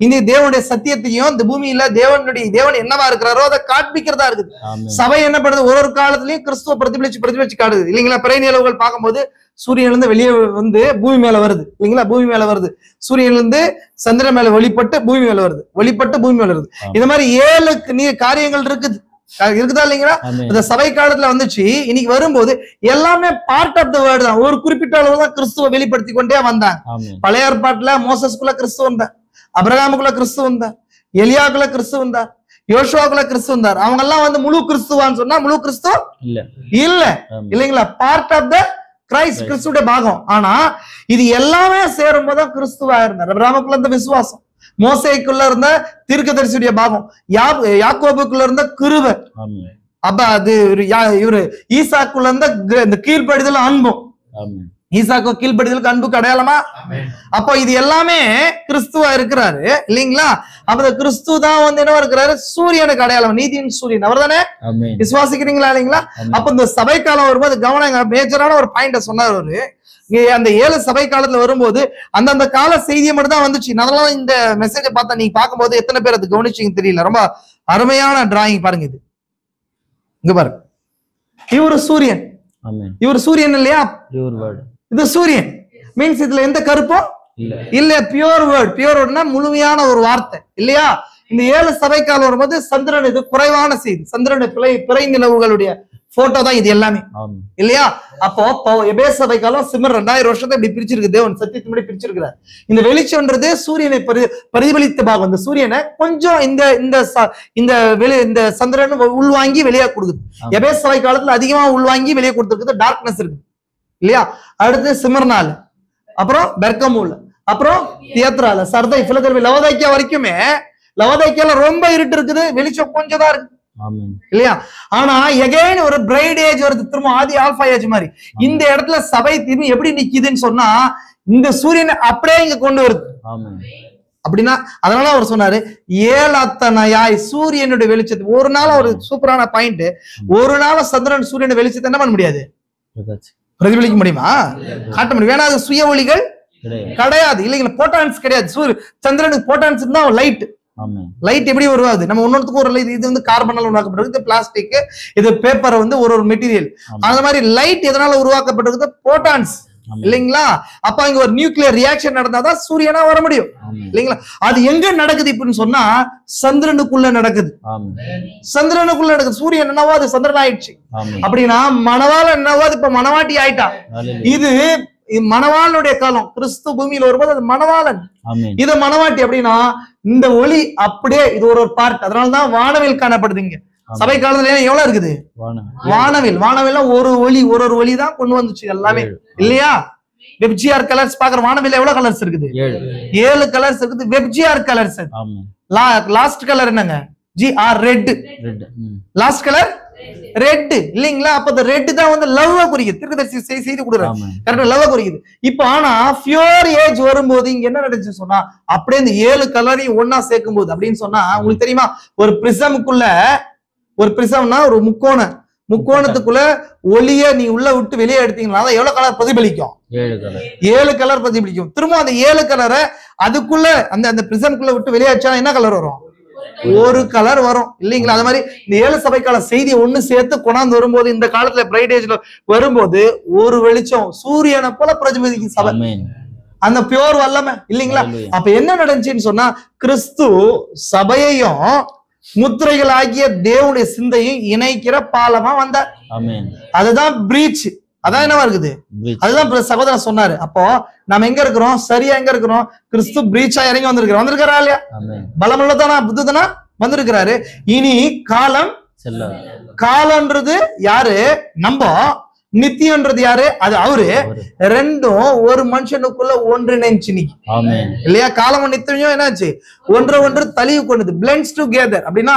இந்த தேவனுடைய சத்தியத்தையும் இந்த பூமியில தேவன் என்னவா இருக்கிறாரோ அதை காண்பிக்கிறதா இருக்குது. சபை என்ன பண்ணுது? ஒரு காலத்திலயும் கிறிஸ்துவ பிரதிபலிச்சு காட்டுது இல்லைங்களா? பிறை நிலவுகள் பார்க்கும்போது சூரியன்ல இருந்து வெளியே பூமி மேல வருது இல்லைங்களா? பூமி மேல வருது. சூரியன்ல இருந்து சந்திரன் மேல வெளிப்பட்டு பூமி மேல வருது, வெளிப்பட்டு பூமி மேல வருது. இந்த மாதிரி 7 காரியங்கள் இருக்குதா இல்லைங்களா? இந்த சபை காலத்துல வந்துச்சு. இன்னைக்கு வரும்போது எல்லாமே பார்ட் ஆஃப் த வேர்ட் தான். ஒரு குறிப்பிட்ட அளவு தான் கிறிஸ்துவ வெளிப்படுத்தி கொண்டே வந்தாங்க. பழைய ஏற்பாட்டுல மோசஸ்குள்ள கிறிஸ்து வந்தார், அபிரகாமுக்குள்ள கிறிஸ்து வந்தார், எலியாக்குள்ள கிறிஸ்து வந்தார், யோசுவாக்குள்ள கிறிஸ்து வந்தார். அவங்க எல்லாம் முழு கிறிஸ்துவான்னு சொன்னா முழு கிறிஸ்து இல்ல இல்லைங்களா? பார்ட் ஆஃப் த கிரைஸ்ட், கிறிஸ்துடைய பாகம். ஆனா இது எல்லாமே சேரும் போதுதான் கிறிஸ்துவா இருந்தார். அபிரகாமுக்குள்ள இருந்த விசுவாசம், மோசேக்குள்ள இருந்த தீர்க்கதரிசியுடைய பாகம், யாக்கோபுக்குள்ள இருந்த கிருபை, அப்ப அது இவரு ஈசாக்குள்ள இருந்த இந்த கீழ்ப்படிதல் அன்பும், ஈசாக்கோ கீழ்ப்படிதலுக்கு அன்புக்கு அடையாளமா. அப்போ இது எல்லாமே கிறிஸ்துவா இருக்கிறாரு இல்லைங்களா? அப்ப கிறிஸ்து தான் என்னவா இருக்கிறாரு? சூரியனுக்கு அடையாளம், நீதியின் சூரியன் அவர் தானே. விசுவாசிக்கிறீங்களா இல்லைங்களா? அப்ப இந்த சபை காலம் வரும்போது கவனம், மேஜரான ஒரு பாயிண்ட சொன்னார் அவரு. அந்த 7 சபை காலத்துல வரும்போது அந்தந்த கால செய்தியை மட்டும் தான் வந்துச்சு. அதெல்லாம் இந்த மெசேஜை பார்த்தா நீங்க பார்க்கும்போது எத்தனை பேர் அது கவனிச்சீங்க தெரியல. ரொம்ப அருமையான டிராயிங் பாருங்க. இது இங்க பாருங்க, இவரு சூரியன், இவர் சூரியன் இல்லையா? இது சூரியன் மீன்ஸ் இதுல எந்த கருப்பும் இல்ல, பியூர் வேர்ட். பியூர் வேர்ட்னா முழுமையான ஒரு வார்த்தை இல்லையா? இந்த 7 சபை காலம் வரும்போது சந்திரன் இது குறைவான செய்தி, சந்திரனுடைய பிறை நிலவுகளுடைய போட்டோ தான் இது எல்லாமே இல்லையா? அப்போ எபேசு சபை காலம் சிமர் 2000 வருஷத்தை இப்படி பிரிச்சிருக்கு. தேவன் சத்தியத்தின்படி பிரிச்சிருக்கிறார். இந்த வெளிச்சம்ன்றது சூரியனை பிரதிபலித்த பாகம். இந்த சூரியனை கொஞ்சம் இந்த சந்திரன் உள்வாங்கி வெளியே கொடுக்குது. எபேசு சபை காலத்துல அதிகமா உள்வாங்கி வெளியே கொடுத்துருக்குது, டார்க்னஸ் இருக்கு இல்லையா? அடுத்து சிமர்னால, அப்புறம் பெர்கமூல், அப்புறம் தியத்ரால, சர்தை, பிலதெல்பியா, லவோதிக்கேயா வரைக்குமே. லவோதிக்கேயால ரொம்ப இருட்டு இருக்குது, வெளிச்சம் கொஞ்சம் தான் இருக்கு இல்லையா? ஆனா எகைன் ஒரு பிரைட் ஏஜ் வருது, திரும்ப ஆதி ஆல்பா ஏஜ் மாதிரி. இந்த இடத்துல சபை திரும்பி எப்படி நிக்குதுன்னு சொன்னா இந்த சூரியனை அப்படியே இங்க கொண்டு வருது அப்படின்னா. அதனால அவர் சொன்னாரு 7 அத்தனையாய் சூரியனுடைய வெளிச்சத்தை. ஒரு நாள் ஒரு சூப்பரான பாயிண்ட், ஒரு நாள் சந்திரன் சூரியனுடைய வெளிச்சத்தை என்ன பண்ண முடியாது? பிரதிபலிக்க முடியுமா? காட்ட முடியும். வேணா அது சுய ஒளிகள் கிடையாது இல்லைங்களா? போட்டான்ஸ் கிடையாது. சந்திரனுக்கு போட்டான்ஸ் தான் லைட். லைட் எப்படி உருவாகுது? நம்ம ஒன்னொன்னுக்கு ஒரு இது கார்பனால் உருவாக்கப்பட்டிருக்கு, இது பிளாஸ்டிக், இது பேப்பர், ஒரு மெட்டீரியல். அந்த மாதிரி லைட் எதனால உருவாக்கப்பட்டிருக்கு? போட்டான்ஸ் இல்லைங்களா? அப்ப இங்க ஒரு நியூக்ளியர் ரியாக்ஷன் நடந்தாதான் சூரியனா வர முடியும் இல்லைங்களா? அது எங்க நடக்குது இப்படின்னு சொன்னா சந்திரனுக்குள்ள நடக்குது. சந்திரனுக்குள்ள நடக்குது. சூரியன் என்னவோ அது சந்திரன் ஆயிடுச்சு அப்படின்னா மணவாளன் என்னவோ அது இப்ப மணவாட்டி ஆயிட்டா. இது மணவாளனுடைய காலம். கிறிஸ்து பூமியில வரும்போது அது மணவாளன், இது மணவாட்டி. அப்படின்னா இந்த ஒளி அப்படியே இது ஒரு பார்ட். அதனாலதான் வானவில் காணப்படுதுங்க. சபை காலத்துல எவ்வளவு இருக்குது? வானவில் ஒரு ஒளி, ஒரு ஒளி தான் கொண்டு வந்துச்சு எல்லாமே இல்லையா? வெப்ஜிஆர் கலர்ஸ் பாக்குற வானவில் எவ்வளவு கலர்ஸ் இருக்குது? 7 கலர்ஸ் இருக்குது. வெப்ஜிஆர் கலர்ஸ். லாஸ்ட் கலர் என்னங்க? ரெட். லாஸ்ட் கலர் ரெட் இல்லைங்களா? அப்ப இந்த ரெட் தான் லவ் குறிக்குது. தீர்க்கதரிசி செய்தி கொடுக்குறாங்க, கரெக்டா லவ் குறிக்குது. இப்ப ஆனா பியூர் ஏஜ் வரும்போது இங்க என்ன நடந்துச்சு சொன்னா அப்படியே இந்த 7 கலரையும் ஒன்னா சேர்க்கும் போது அப்படின்னு சொன்னா உங்களுக்கு தெரியுமா? ஒரு பிரிசமுக்குள்ள, ஒரு பிரிசம்னா ஒரு முக்கோணத்துக்குள்ள ஒளிய நீ உள்ள விட்டு வெளியே எடுத்தீங்கன்னா எவ்வளவு கலர் பிரதிபலிக்கும்? 7 கலர் பிரதிபலிக்கும். திரும்ப அந்த 7 கலரை அதுக்குள்ள அந்த பிரிசமுக்குள்ள விட்டு வெளியேற்றா என்ன கலர் வரும்? ஒரு கலர் வரும் இல்லைங்களா? அது மாதிரி இந்த 7 சபை கால செய்தியை ஒண்ணு சேர்த்து கொண்டாந்து வரும்போது இந்த காலத்துல பிரைட் ஏஜ்ல வரும்போது ஒரு வெளிச்சம் சூரியனை போல பிரதிபலிக்கும் சபை, அந்த பியோர் வல்லமை இல்லைங்களா? அப்ப என்ன நடந்துச்சுன்னு சொன்னா கிறிஸ்து சபையையும் முத்திரைகள் ஆகிய தேவனுடைய சிந்தையும் இணைக்கிற பாலமா வந்தார். அதுதான் பிரீச். அதான் என்னவா இருக்குது? அதுதான் சகோதரன் சொன்னாரு. அப்போ நம்ம எங்க இருக்கிறோம்? சரியா எங்க இருக்கிறோம்? கிறிஸ்து பிரீச்சா இறங்கி வந்திருக்கிறா இல்லையா? பலமுள்ளதானா புத்ததானா வந்திருக்கிறாரு. இனி காலம்ன்றது யாரு? நம்ம. நித்தியன்றது யாரு? அது அவரு. ரெண்டும் ஒரு மனுஷனுக்குள்ள ஒன்றிணைஞ்சு நிக்கு இல்லையா? காலமும் நித்தியம் என்னாச்சு? ஒன்று தலிவு கொண்டது, பிளெண்ட்ஸ் டுகெதர் அப்படின்னா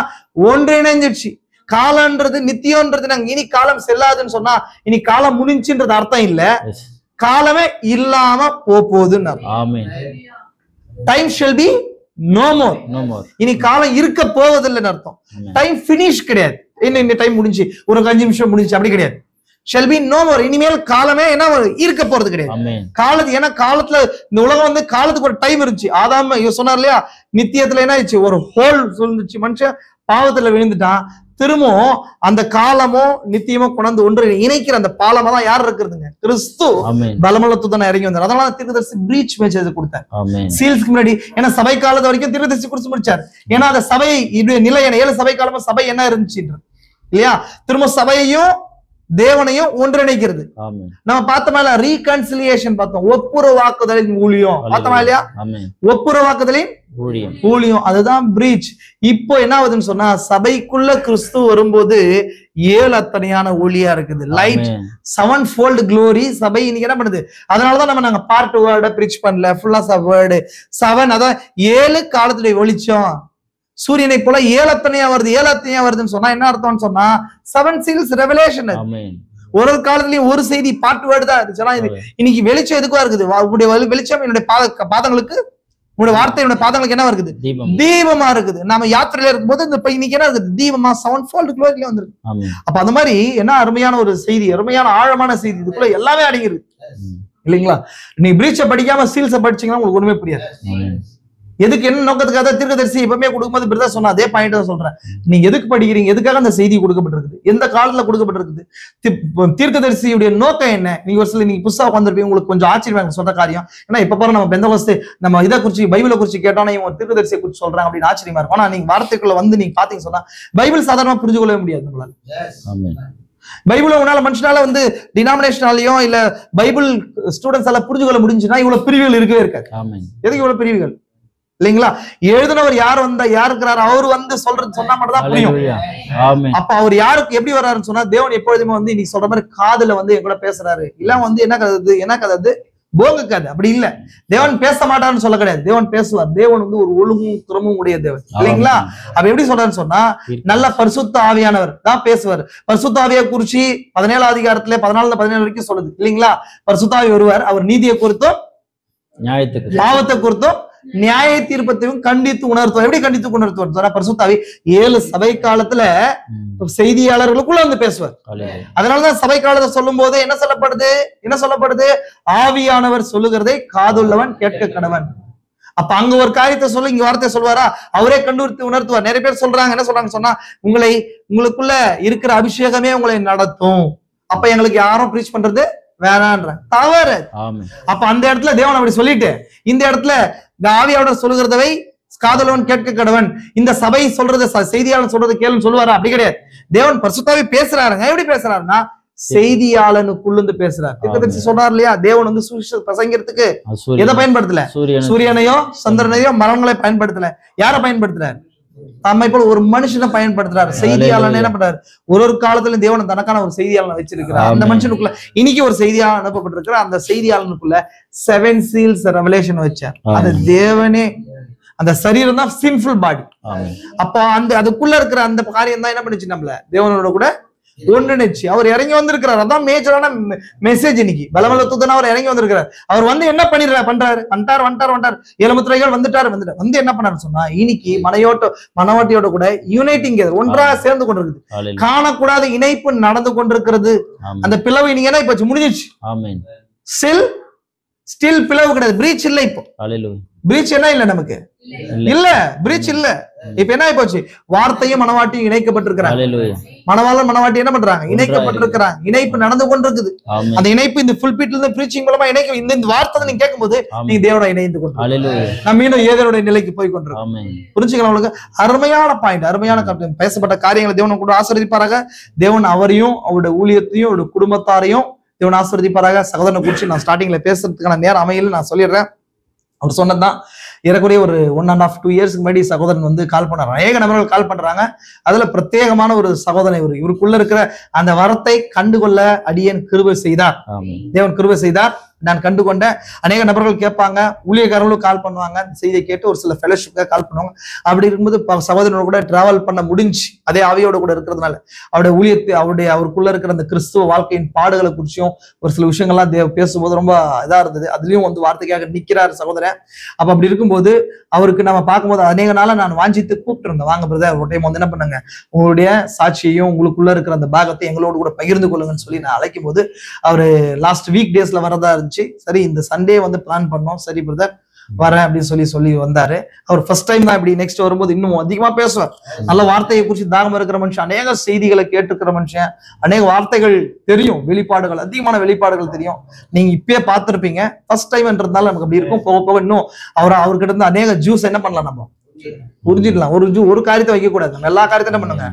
ஒன்றிணைஞ்சிடுச்சு. காலம்ன்றது நித்தியம்ன்றது நாங்க இனி காலம் செல்லாதுன்னு சொன்னா இனி காலம் முடிஞ்சுன்றது அர்த்தம் இல்ல, காலமே இல்லாம போகுதுன்னு. Amen. Time shall be no more. இனி காலம் இருக்க போவதில்லைன்னு அர்த்தம். டைம் பினிஷ் கிடையாது. இந்த டைம் முடிஞ்சு ஒரு 5 நிமிஷம் முடிஞ்சு அப்படி கிடையாது. Shall be no more. இனிமேல் காலமே என்ன இருக்க போறது கிடையாது. காலத்து ஏன்னா காலத்துல இந்த உலகம் வந்து காலத்துக்கு ஒரு டைம் இருந்துச்சு. ஆதாம் சொன்னார் இல்லையா, நித்தியத்துல என்ன ஆயிடுச்சு, ஒரு ஹோல் சொல்லுச்சு. மனுஷன் பாவத்துல விழுந்துட்டான். திரும்பவும் அந்த காலமும் நித்தியமும் கொண்டு ஒன்று இணைக்கிற அந்த பாலமா தான் யார் இருக்கிறதுங்க, கிறிஸ்து பலமுள்ள தூதனா இறங்கி வந்தார். அதனால தீர்க்கதரிசி பிரீச் மெசேஜ் கொடுத்தார் சீல்ஸ்க்கு முன்னாடி. ஏன்னா சபை காலத்து வரைக்கும் தீர்க்கதரிசி குறிச்சு முடிச்சார். ஏன்னா அந்த சபை இது நிலை 7 சபை காலமும் சபை என்ன இருந்துச்சு இல்லையா, திரும்ப சபையையும் தேவனையும் ஒன்றிணைக்கிறது. நம்ம பார்த்தோமா ரீகன்சிலியேஷன் பார்த்தோம், ஒப்புரவாக்குதலின் ஊழியம் பார்த்தோமா இல்லையா, ஒப்புரவாக்குதலின் ஊழியம், அதுதான் பிரீச். இப்போ என்ன ஆகுதுன்னு சொன்னா சபைக்குள்ள கிறிஸ்து வரும்போது 7 அத்தனையான ஒளியா இருக்குது. Light 7-fold glory. சபை இன்னைக்கு என்ன பண்ணுது, அதனாலதான் நாங்க பார்ட் வேர்ட பிரீச் பண்ணல, ஃபுல்லா வேர்டு 7. அதான் 7 காலத்துடைய வெளிச்சம். சூரியனை போல 7 அத்தனையா வருது, 7 அத்தனையா வருதுன்னு சொன்னா என்ன அர்த்தம்னு சொன்னா 7 seals revelation. ஒரு காலத்துலயும் ஒரு செய்தி பார்ட் வேர்டு தான் இருந்துச்சு. இன்னைக்கு வெளிச்சம் எதுக்கா இருக்குது, உங்களுடைய வெளிச்சம் என்னுடைய பாதங்களுக்கு, உங்களுடைய வார்த்தையோட பாதங்களுக்கு என்ன இருக்குது, தீபமா இருக்குது. நாம யாத்திரையில இருக்கும்போது இந்த இன்னைக்கு என்ன இருக்குது, தீபமா 7-fold gloryல வந்துருக்கு. அப்ப அந்த மாதிரி என்ன அருமையான ஒரு செய்தி, அருமையான ஆழமான செய்தி, இதுக்குள்ள எல்லாமே அடங்கிருக்கு இல்லைங்களா. நீங்க பிரீச்சை படிக்காம சீல்ஸை படிச்சீங்கன்னா உங்களுக்கு ஒண்ணுமே புரியாது. எதுக்கு என்ன நோக்கத்துக்காக தீர்க்கதரிசி எப்பவுமே கொடுக்கும்போது பிரதர் சொன்ன அதே பாயிண்ட் தான் சொல்றேன். நீங்க எதுக்கு படிக்கிறீங்க, எதுக்காக அந்த செய்தி கொடுக்கப்பட்டிருக்குது, எந்த காலத்துல கொடுக்கப்பட்டிருக்குது, தீர்க்கதரிசியுடைய நோக்கம் என்ன. நீங்க ஒரு சில நீங்க புதுசா உட்காந்துருப்பீங்க, உங்களுக்கு கொஞ்சம் ஆச்சரியம் சொந்த காரியம். ஏன்னா இப்ப பாரு நம்ம பெந்தகோஸ்து நம்ம இதை குறிச்சு பைபிளை குறிச்சு கேட்டோம்னா இவங்க தீர்க்கதரிசியை குறிச்சு சொல்றாங்க அப்படின்னு ஆச்சரியமா இருக்கும். ஆனா நீங்க வார்த்தைக்குள்ள வந்து நீங்க பாத்தீங்க சொன்னா பைபிள் சாதாரணமா புரிஞ்சு கொள்ளவே முடியாது நம்மளால. பைபிள் உன்னால மனுஷனால வந்து டினாமினேஷனாலையும் இல்ல பைபிள் ஸ்டூடெண்ட்ஸால புரிஞ்சு கொள்ள முடிஞ்சுன்னா இவ்வளவு பிரிவுகள் இருக்கவே இருக்காது. எதுக்கு இவ்வளவு பிரிவுகள் இல்லைங்களா. எழுதினவர் யார் வந்தா யார் இருக்கிறார், அவர் வந்து சொல்றது சொன்னா மட்டும் தான் புரியும். அப்ப அவர் யாருக்கு எப்படி வர்றாருன்னு சொன்னா தேவன் எப்பொழுதுமே வந்து இன்னைக்கு சொல்ற மாதிரி காதுல வந்து என் கூட பேசுறாரு. இல்ல வந்து என்ன கதை போங்க கதை அப்படி இல்ல. தேவன் பேச மாட்டாருன்னு சொல்ல கிடையாது, தேவன் பேசுவார். தேவன் வந்து ஒரு ஒழுங்கும் திறமும் உடைய தேவன் இல்லைங்களா. அப்ப எப்படி சொல்றாருன்னு சொன்னா நல்ல பரிசுத்த ஆவியானவர் தான் பேசுவார். பரிசுத்த ஆவியை குறிச்சு 17 அதிகாரத்துல 14-17 வரைக்கும் சொல்லுது இல்லைங்களா. பரிசுத்த ஆவி வருவார், அவர் நீதியை குறித்தும் பாவத்தை குறித்தும் நியாய தீர்ப்பத்தையும் கண்டித்து உணர்த்துவார். எப்படி கண்டித்து உணர்த்துவார், பரிசுத்த ஆவி 7 சபை காலத்துல செய்தியாளர்களுக்குள்ள வந்து பேசுவார். அதனாலதான் சபை காலத்தை சொல்லும் போது என்ன சொல்லப்படுது, ஆவியானவர் சொல்லுகிறதை காதுள்ளவன் கேட்க கடவன். அப்ப அங்க ஒரு காரியத்தை சொல்லு, இங்க வார்த்தை சொல்வாரா, அவரே கண்டுபிடித்து உணர்த்துவார். நிறைய பேர் சொல்றாங்க, என்ன சொல்றாங்க சொன்னா உங்களுக்குள்ள இருக்கிற அபிஷேகமே உங்களை நடத்தும். அப்ப எங்களுக்கு யாரும் பிரீச் பண்றது வேணான்ற தவறு. அப்ப அந்த இடத்துல தேவன் அப்படி சொல்லிட்டு இந்த இடத்துல இந்த ஆவியாளர் சொல்லுகிறதவை காதலவன் கேட்க கடவன், இந்த சபை சொல்றது செய்தியாளன் சொல்றது கேளுன்னு சொல்லுவாரா, அப்படி கிடையாது. தேவன் பரிசுத்தாவே பேசுறாருங்க. எப்படி பேசுறாருன்னா செய்தியாளனுக்குள்ள பேசுறாரு. தீர்க்கதரிசி சொல்றாரு இல்லையா, தேவன் வந்து பிரசங்கிறதுக்கு எதை பயன்படுத்தல, சூரியனையோ சந்திரனையோ மரங்களை பயன்படுத்தல. யாரை பயன்படுத்துறாரு, தம்மை போல ஒரு மனுஷனை பயன்படுத்துறாரு. செய்தியாளன் என்ன பண்றாரு, ஒரு காலத்துல தேவன் தனக்கான ஒரு செய்தியாளனை வச்சிருக்கிறார். அந்த மனுஷனுக்குள்ள இன்னைக்கு ஒரு செய்தியாளன் அனுப்பப்பட்டிருக்கிற அந்த செய்தியாளனுக்குள்ள 7 seals revelation வச்சார். அந்த தேவனே அந்த சரீரம் தான் சின்ஃபுல் பாடி. அப்ப அந்த அதுக்குள்ள இருக்கிற அந்த காரியம் தான் என்ன பண்ணுச்சு, நம்மள தேவனோட கூட ஒன்றிணைச்சு அவர் இறங்கி வந்திருக்கிறார். அதான் மேஜரான மெசேஜ் இன்னைக்கு. பலமல்ல தூதனா அவர் இறங்கி வந்திருக்கிறார். அவர் வந்து என்ன பண்றாரு, வந்துட்டார் 7 முத்திரைகள் வந்துட்டாரு. வந்து என்ன பண்ணாரு சொன்னா இன்னைக்கு மனவாட்டியோட கூட யுனைட்டிங் ஒன்றாக சேர்ந்து கொண்டிருக்குது. காணக்கூடாத இணைப்பு நடந்து கொண்டிருக்கிறது. அந்த பிளவு இன்னைக்கு என்ன போச்சு, முடிஞ்சிச்சு. ஸ்டில் பிளவு கிடையாது, பிரீச் இல்ல. இப்போ பிரீச் என்ன இல்ல, நமக்கு இல்ல பிரீச் இல்ல. இப்ப என்ன போச்சு, வார்த்தையும் மனவாட்டியும் இணைக்கப்பட்டிருக்கிறாங்க. மனவாளன் மனவாட்டி என்ன பண்றாங்க, இணைக்கப்பட்டிருக்கிறாங்க. இணைப்பு நடந்து கொண்டிருக்குது. அந்த இணைப்பு இந்த ஃபுல்பிட்ல இருந்து பிரீச்சிங் மூலமா இணைக்க இந்த வார்த்தை நீங்க கேட்கும் போது நீங்க தேவனோட இணைந்து கொண்டு நம்ம மீண்டும் ஏதனுடைய நிலைக்கு போய் கொண்டிருக்கோம். புரிஞ்சுக்கலாம். உங்களுக்கு அருமையான பாயிண்ட், அருமையான பேசப்பட்ட காரியங்களை தேவன் கூட ஆசீர்வதிப்பாராக. தேவன் அவரையும் அவருடைய ஊழியத்தையும் அவருடைய குடும்பத்தாரையும் தேவன் ஆசீர்வதிப்பாராக. சகோதரனை குறிச்சு நான் ஸ்டார்டிங்ல பேசுறதுக்கான நேரம் அமையல, நான் சொல்லிடுறேன். அவர் சொன்னதுதான் ஏறக்குறைய ஒரு 1.5-2 இயர்ஸ்க்கு முன்னாடி சகோதரன் வந்து கால் பண்ணார். அநேக நபர்கள் கால் பண்றாங்க. அதுல பிரத்யேகமான ஒரு சகோதரன் இவருக்குள்ள இருக்கிற அந்த வரத்தை கண்டுகொள்ள அடியேன் கிருபை செய்தார். தேவன் கிருபை செய்தார். நான் கண்டுகொண்டேன். அநேக நபர்கள் கேட்பாங்க, ஊழியக்காரர்களும் கால் பண்ணுவாங்க, செய்தியை கேட்டு ஒரு சில ஃபெலோஷிப்காக கால் பண்ணுவாங்க. அப்படி இருக்கும்போது சகோதரனோட கூட டிராவல் பண்ண முடிஞ்சு, அதே ஆவியோட கூட இருக்கிறதுனால அவருடைய ஊழியத்தை அவருக்குள்ள இருக்கிற அந்த கிறிஸ்துவ வாழ்க்கையின் பாடுகளை குறிச்சும் ஒரு சில விஷயங்கள்லாம் பேசும்போது ரொம்ப இதா இருந்தது. அதுலயும் வந்து வார்த்தைக்காக நிக்கிறாரு சகோதரன். அப்ப அப்படி இருக்கும்போது அவருக்கு நம்ம பார்க்கும்போது அநேக நாளா நான் வாஞ்சித்து கூப்பிட்டு இருந்தேன், வாங்க பிரதர் ஒரு டைம் வந்து என்ன பண்ணுங்க, உங்களுடைய சாட்சியையும் உங்களுக்குள்ள இருக்கிற அந்த பாகத்தை எங்களோடு கூட பகிர்ந்து கொள்ளுங்கன்னு சொல்லி நான் அழைக்கும் போது அவரு லாஸ்ட் வீக் டேஸ்ல வரதா இருந்துச்சு. சரி இந்த சண்டே வந்து பிளான் பண்ணோம், சரி பிரதர் வரேன் அப்படின்னு சொல்லி வந்தாரு. அவர் ஃபர்ஸ்ட் டைம் தான் இப்படி. நெக்ஸ்ட் வரும்போது இன்னும் அதிகமா பேசுவார். நல்ல வார்த்தையை குறித்து தாகம் இருக்கிற மனுஷன், அநேக செய்திகளை கேட்டுக்கிற மனுஷன், அநேக வார்த்தைகள் தெரியும், வெளிப்பாடுகள், அதிகமான வெளிப்பாடுகள் தெரியும். நீங்க இப்பயே பார்த்திருப்பீங்க. ஃபர்ஸ்ட் டைம்ன்றதுனால நமக்கு அப்படி இருக்கும். போக போக இன்னும் அவர்கிட்ட இருந்து அநேக ஜூஸ் என்ன பண்ணலாம், நம்ம உறிஞ்சிடலாம். ஒரு காரியத்தை வைக்க கூடாது, நம்ம எல்லா காரியத்தையும் என்ன பண்ணுங்க,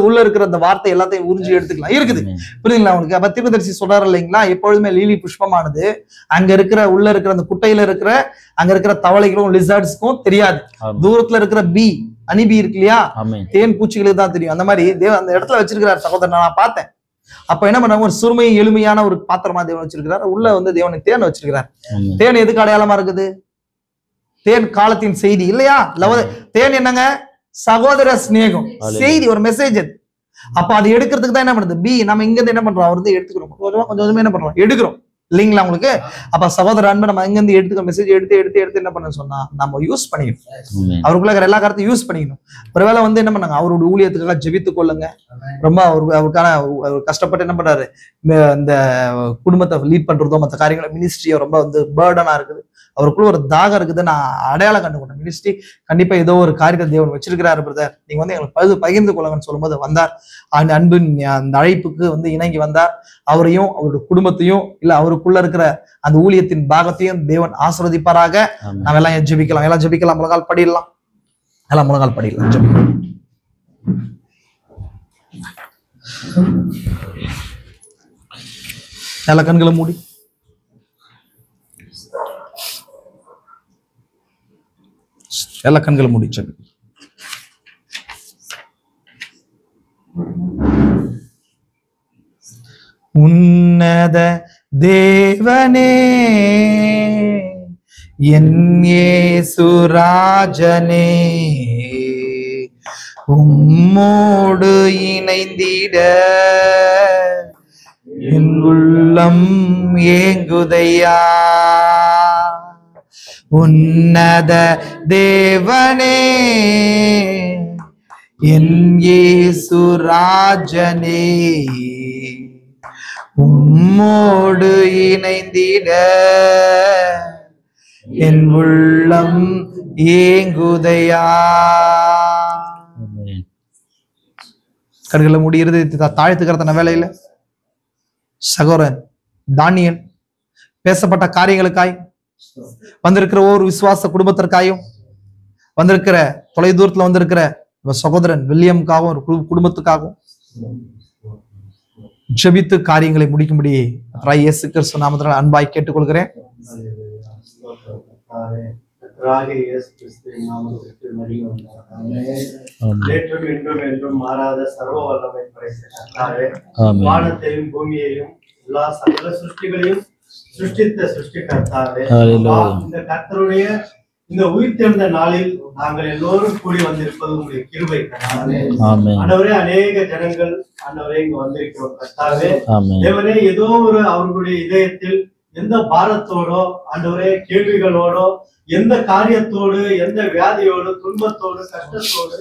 உள்ள இருக்கிற அந்த வார்த்தை எல்லாத்தையும் உறிஞ்சி எடுத்துக்கலாம். இருக்குது, புரியுதுங்களா உங்களுக்கு? அப்ப தீர்க்கதரிசி சொல்றாரு இல்லைங்களா, எப்பொழுதுமே லீலி புஷ்பமானது அங்க இருக்கிற உள்ள இருக்கிற அந்த குட்டையில இருக்கிற அங்க இருக்கிற தவளைகளும் லிசார்ட்ஸ்க்கும் தெரியாது. தூரத்துல இருக்கிற அனிபி இருக்கு இல்லையா, தேன் பூச்சிகளுக்கு தான் தெரியும். அந்த மாதிரி தேவன் அந்த இடத்துல வச்சிருக்கிறார் சகோதரன், நான் பார்த்தேன். அப்ப என்ன பண்ணாங்க, ஒரு சிறுமை எளிமையான ஒரு பாத்திரமா தேவன் வச்சிருக்கிறார். உள்ள வந்து தேவனுக்கு தேன் வச்சிருக்கிறார். தேன் எதுக்கு அடையாளமா இருக்குது? தேன் காலத்தின் செய்தி இல்லையா? தேன் என்னங்க, சகோதர சிநேகம் செய்தி, ஒரு மெசேஜ் அது. அப்ப அது எடுக்கிறதுக்கு தான் என்ன பண்ணுது நம்ம இங்க இருந்து என்ன பண்றோம், அவர் வந்து எடுத்துக்கிறோம், கொஞ்சம் கொஞ்சமா என்ன பண்றோம், எடுக்கிறோம் இல்லைங்களா உங்களுக்கு? அப்ப சகோதர அன்பு நம்ம இங்க இருந்து எடுத்துக்க மெசேஜ் எடுத்து என்ன பண்ண சொன்னா நம்ம யூஸ் பண்ணிக்கணும். அவருக்குள்ள இருக்கிற எல்லா காரத்தையும் யூஸ் பண்ணிக்கணும். ஒருவேளை வந்து என்ன பண்ணாங்க, அவருடைய ஊழியத்துக்காக ஜெபித்துக் கொள்ளுங்க. ரொம்ப அவருக்கான கஷ்டப்பட்டு என்ன பண்றாரு, இந்த குடும்பத்தை லீட் பண்றதோ மற்ற காரியங்களை மினிஸ்ட்ரியோ ரொம்ப வந்து பேர்டனா இருக்குது. அவருக்குள்ள ஒரு தாகம் இருக்குது. நான் அடையாளம் கண்டுகொண்டேன், மினிஸ்ட்ரி கண்டிப்பா ஏதோ ஒரு காரியத்தை தேவன் வச்சிருக்கிறாரு பிரதர், நீங்க வந்து எங்களுக்கு பகிர்ந்து கொள்ளுங்கன்னு சொல்லும்போது வந்தார். அந்த அன்பின் அந்த அழைப்புக்கு வந்து இணங்கி வந்தார். அவரையும் அவருடைய குடும்பத்தையும் இல்ல அவருக்குள்ள இருக்கிற அந்த ஊழியத்தின் பாகத்தையும் தேவன் ஆசீர்வதிப்பாராக. நாம் எல்லாம் ஜெபிக்கலாம், முழங்கால் படிடலாம், எல்லாம் முழங்கால் படிடலாம், ஜெபிக்கலாம். எல்லா கண்களை மூடி எல்லா கண்களை மூடிச்சு. உன்னத தேவனே என் இயேசுராஜனே, உம்மோடு இணைந்திட என் உள்ளம் ஏங்குதையா. உன்னத தேவனே என் இயேசுராஜனே, உம்மோடு இணைந்திட என் உள்ளம் ஏங்குதையா. கண்களை முடிகிறது தாழ்த்துக்கிறத வேலையில சகோதரன் தானியல் பேசப்பட்ட காரியங்களுக்காய், வந்திருக்கிற ஒவ்வொரு விசுவாச குடும்பத்திற்காயும், வந்திருக்கிற தொலை தூரத்துல வந்திருக்கிற சகோதரன் வில்லியம்காகவும் ஒரு குடும்பத்துக்காகவும் ஜெபித்து காரியங்களை முடிக்கும்படி இயேசு கிறிஸ்து நாமத்தினால் அன்பாய் கேட்டுக்கொள்கிறேன். மாறாத சர்வ வல்லமை வானத்தையும் பூமியையும் எல்லா சகல சிருஷ்டிகளையும் சிருஷ்டித்த சிருஷ்டிகர்த்தாவே, இந்த கர்த்தருடைய இந்த உயிர்த்தெழுந்த நாளில் நாங்கள் எல்லோரும் கூடி வந்திருப்பது உங்களுடைய கிருபை ஆண்டவரே. அநேக ஜனங்கள் ஆண்டவரே இங்க வந்திருக்கிறோம் கர்த்தாவே. தேவனே, ஏதோ ஒரு அவர்களுடைய இதயத்தில் எந்த பாரத்தோடோ ஆண்டவரே, கேள்விகளோடோ, எந்த காரியத்தோடு, எந்த வியாதியோடு, துன்பத்தோடு, கஷ்டத்தோடு,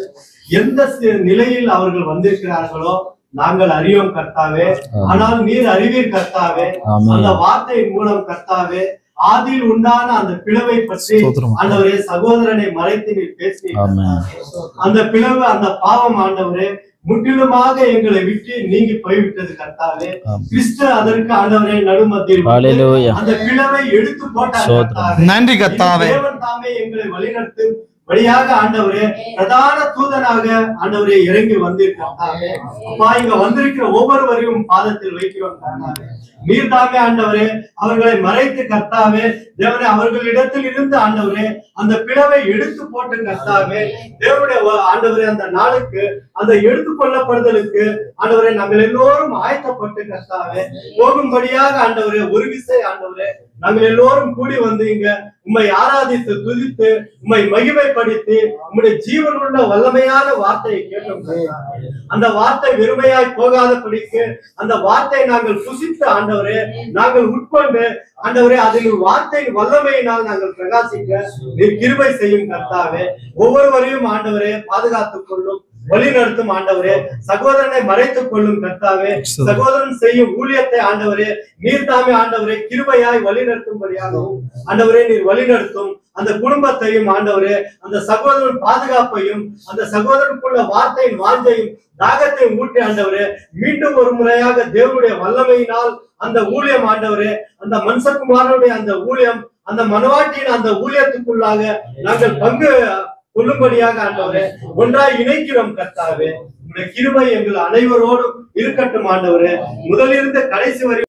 எந்த நிலையில் அவர்கள் வந்திருக்கிறார்களோ நாங்கள் அறியோம் கர்த்தாவே. ஆனால் நீர் அறிவீர் கர்த்தாவே. அந்த வார்த்தையின் மூலம் கர்த்தாவே ஆதியில் உண்டான அந்த பிளவை பற்றி ஆண்டவரே சகோதரனை மறைத்து நீர் பேசினீர். அந்த பிளவு, அந்த பாவம் ஆண்டவரே முற்றிலுமாக எங்களை விட்டு நீங்கி போய்விட்டது கர்த்தாவே. கிறிஸ்து அதற்கு ஆண்டவரே நடுமத்தியில் அந்த பிளவை எடுத்து போட்டார். நன்றி கர்த்தாவே. தேவன் தாமே எங்களை வழிநடத்தும் வழியாக ஆண்டவரே பிரதான தூதனாக ஆண்டவரே இறங்கி வந்திருக்காங்க. அப்பா இங்க வந்திருக்கிற ஒவ்வொருவரையும் பாதத்தில் வைக்கிறோம் கர்த்தாவே. நீர்தாமே ஆண்டவரே அவர்களை மறைத்து கர்த்தாவே தேவனே அவர்களிடத்தில் இருந்து ஆண்டவரே அந்த பிளவை எடுத்து போட்டு கர்த்தாவே தேவனுடைய ஆண்டவரே அந்த நாளுக்கு அந்த எடுத்துக் கொள்ளப்படுதலுக்கு ஆண்டவரே நாங்கள் எல்லோரும் ஆயத்தப்பட்டு கர்த்தாவே போகும்படியாக ஆண்டவரே ஒரு விசை ஆண்டவரே நாங்கள் எல்லோரும் கூடி வந்து இங்க உம்மை ஆராதித்து துதித்து உம்மை மகிமைப்படுத்தி உம்முடைய ஜீவனுள்ள வல்லமையான வார்த்தையை கேட்டோம். அந்த வார்த்தை வெறுமையாய் போகாதபடிக்கு அந்த வார்த்தையை நாங்கள் புசித்து ஆண்டவரே நாங்கள் உட்கொண்டு ஆண்டவரே அதில் வார்த்தையின் வல்லமையினால் நாங்கள் பிரகாசிக்க நீர் கிருபை செய்யும் கர்த்தாவே. ஒவ்வொருவரையும் ஆண்டவரே பாதுகாத்துக் கொள்ளும், வழி நடத்தும் ஆண்டவரே. சகோதரனை மறைத்துக் கொள்ளும் கர்த்தாவே. சகோதரன் செய்யும் ஊழியத்தை ஆண்டவரே நீர் தாமே ஆண்டவரே கிருபையாய் வழி நடத்தும்படியாகவும் ஆண்டவரே நீர் வழி நடத்தும். அந்த குடும்பத்தையும் ஆண்டவரே அந்த சகோதரன் பாதுகாப்பையும் அந்த சகோதரனுக்குள்ள வார்த்தையின் வாஞ்சையும் தாகத்தையும் ஊட்டி ஆண்டவரே மீண்டும் ஒரு முறையாக தேவனுடைய வல்லமையினால் அந்த ஊழியம் ஆண்டவரே அந்த மனுஷகுமாரனுடைய அந்த ஊழியம் அந்த மனவாட்டியின் அந்த ஊழியத்துக்குள்ளாக நாங்கள் பங்கு கொள்ளும்படியாக ஆண்டவரே ஒன்றாய் இணைக்கிறோம் கர்த்தாவே. உங்களுடைய கிருபை எங்கள் அனைவரோடும் இருக்கட்டும் ஆண்டவரே. முதலிருந்து கடைசி வரை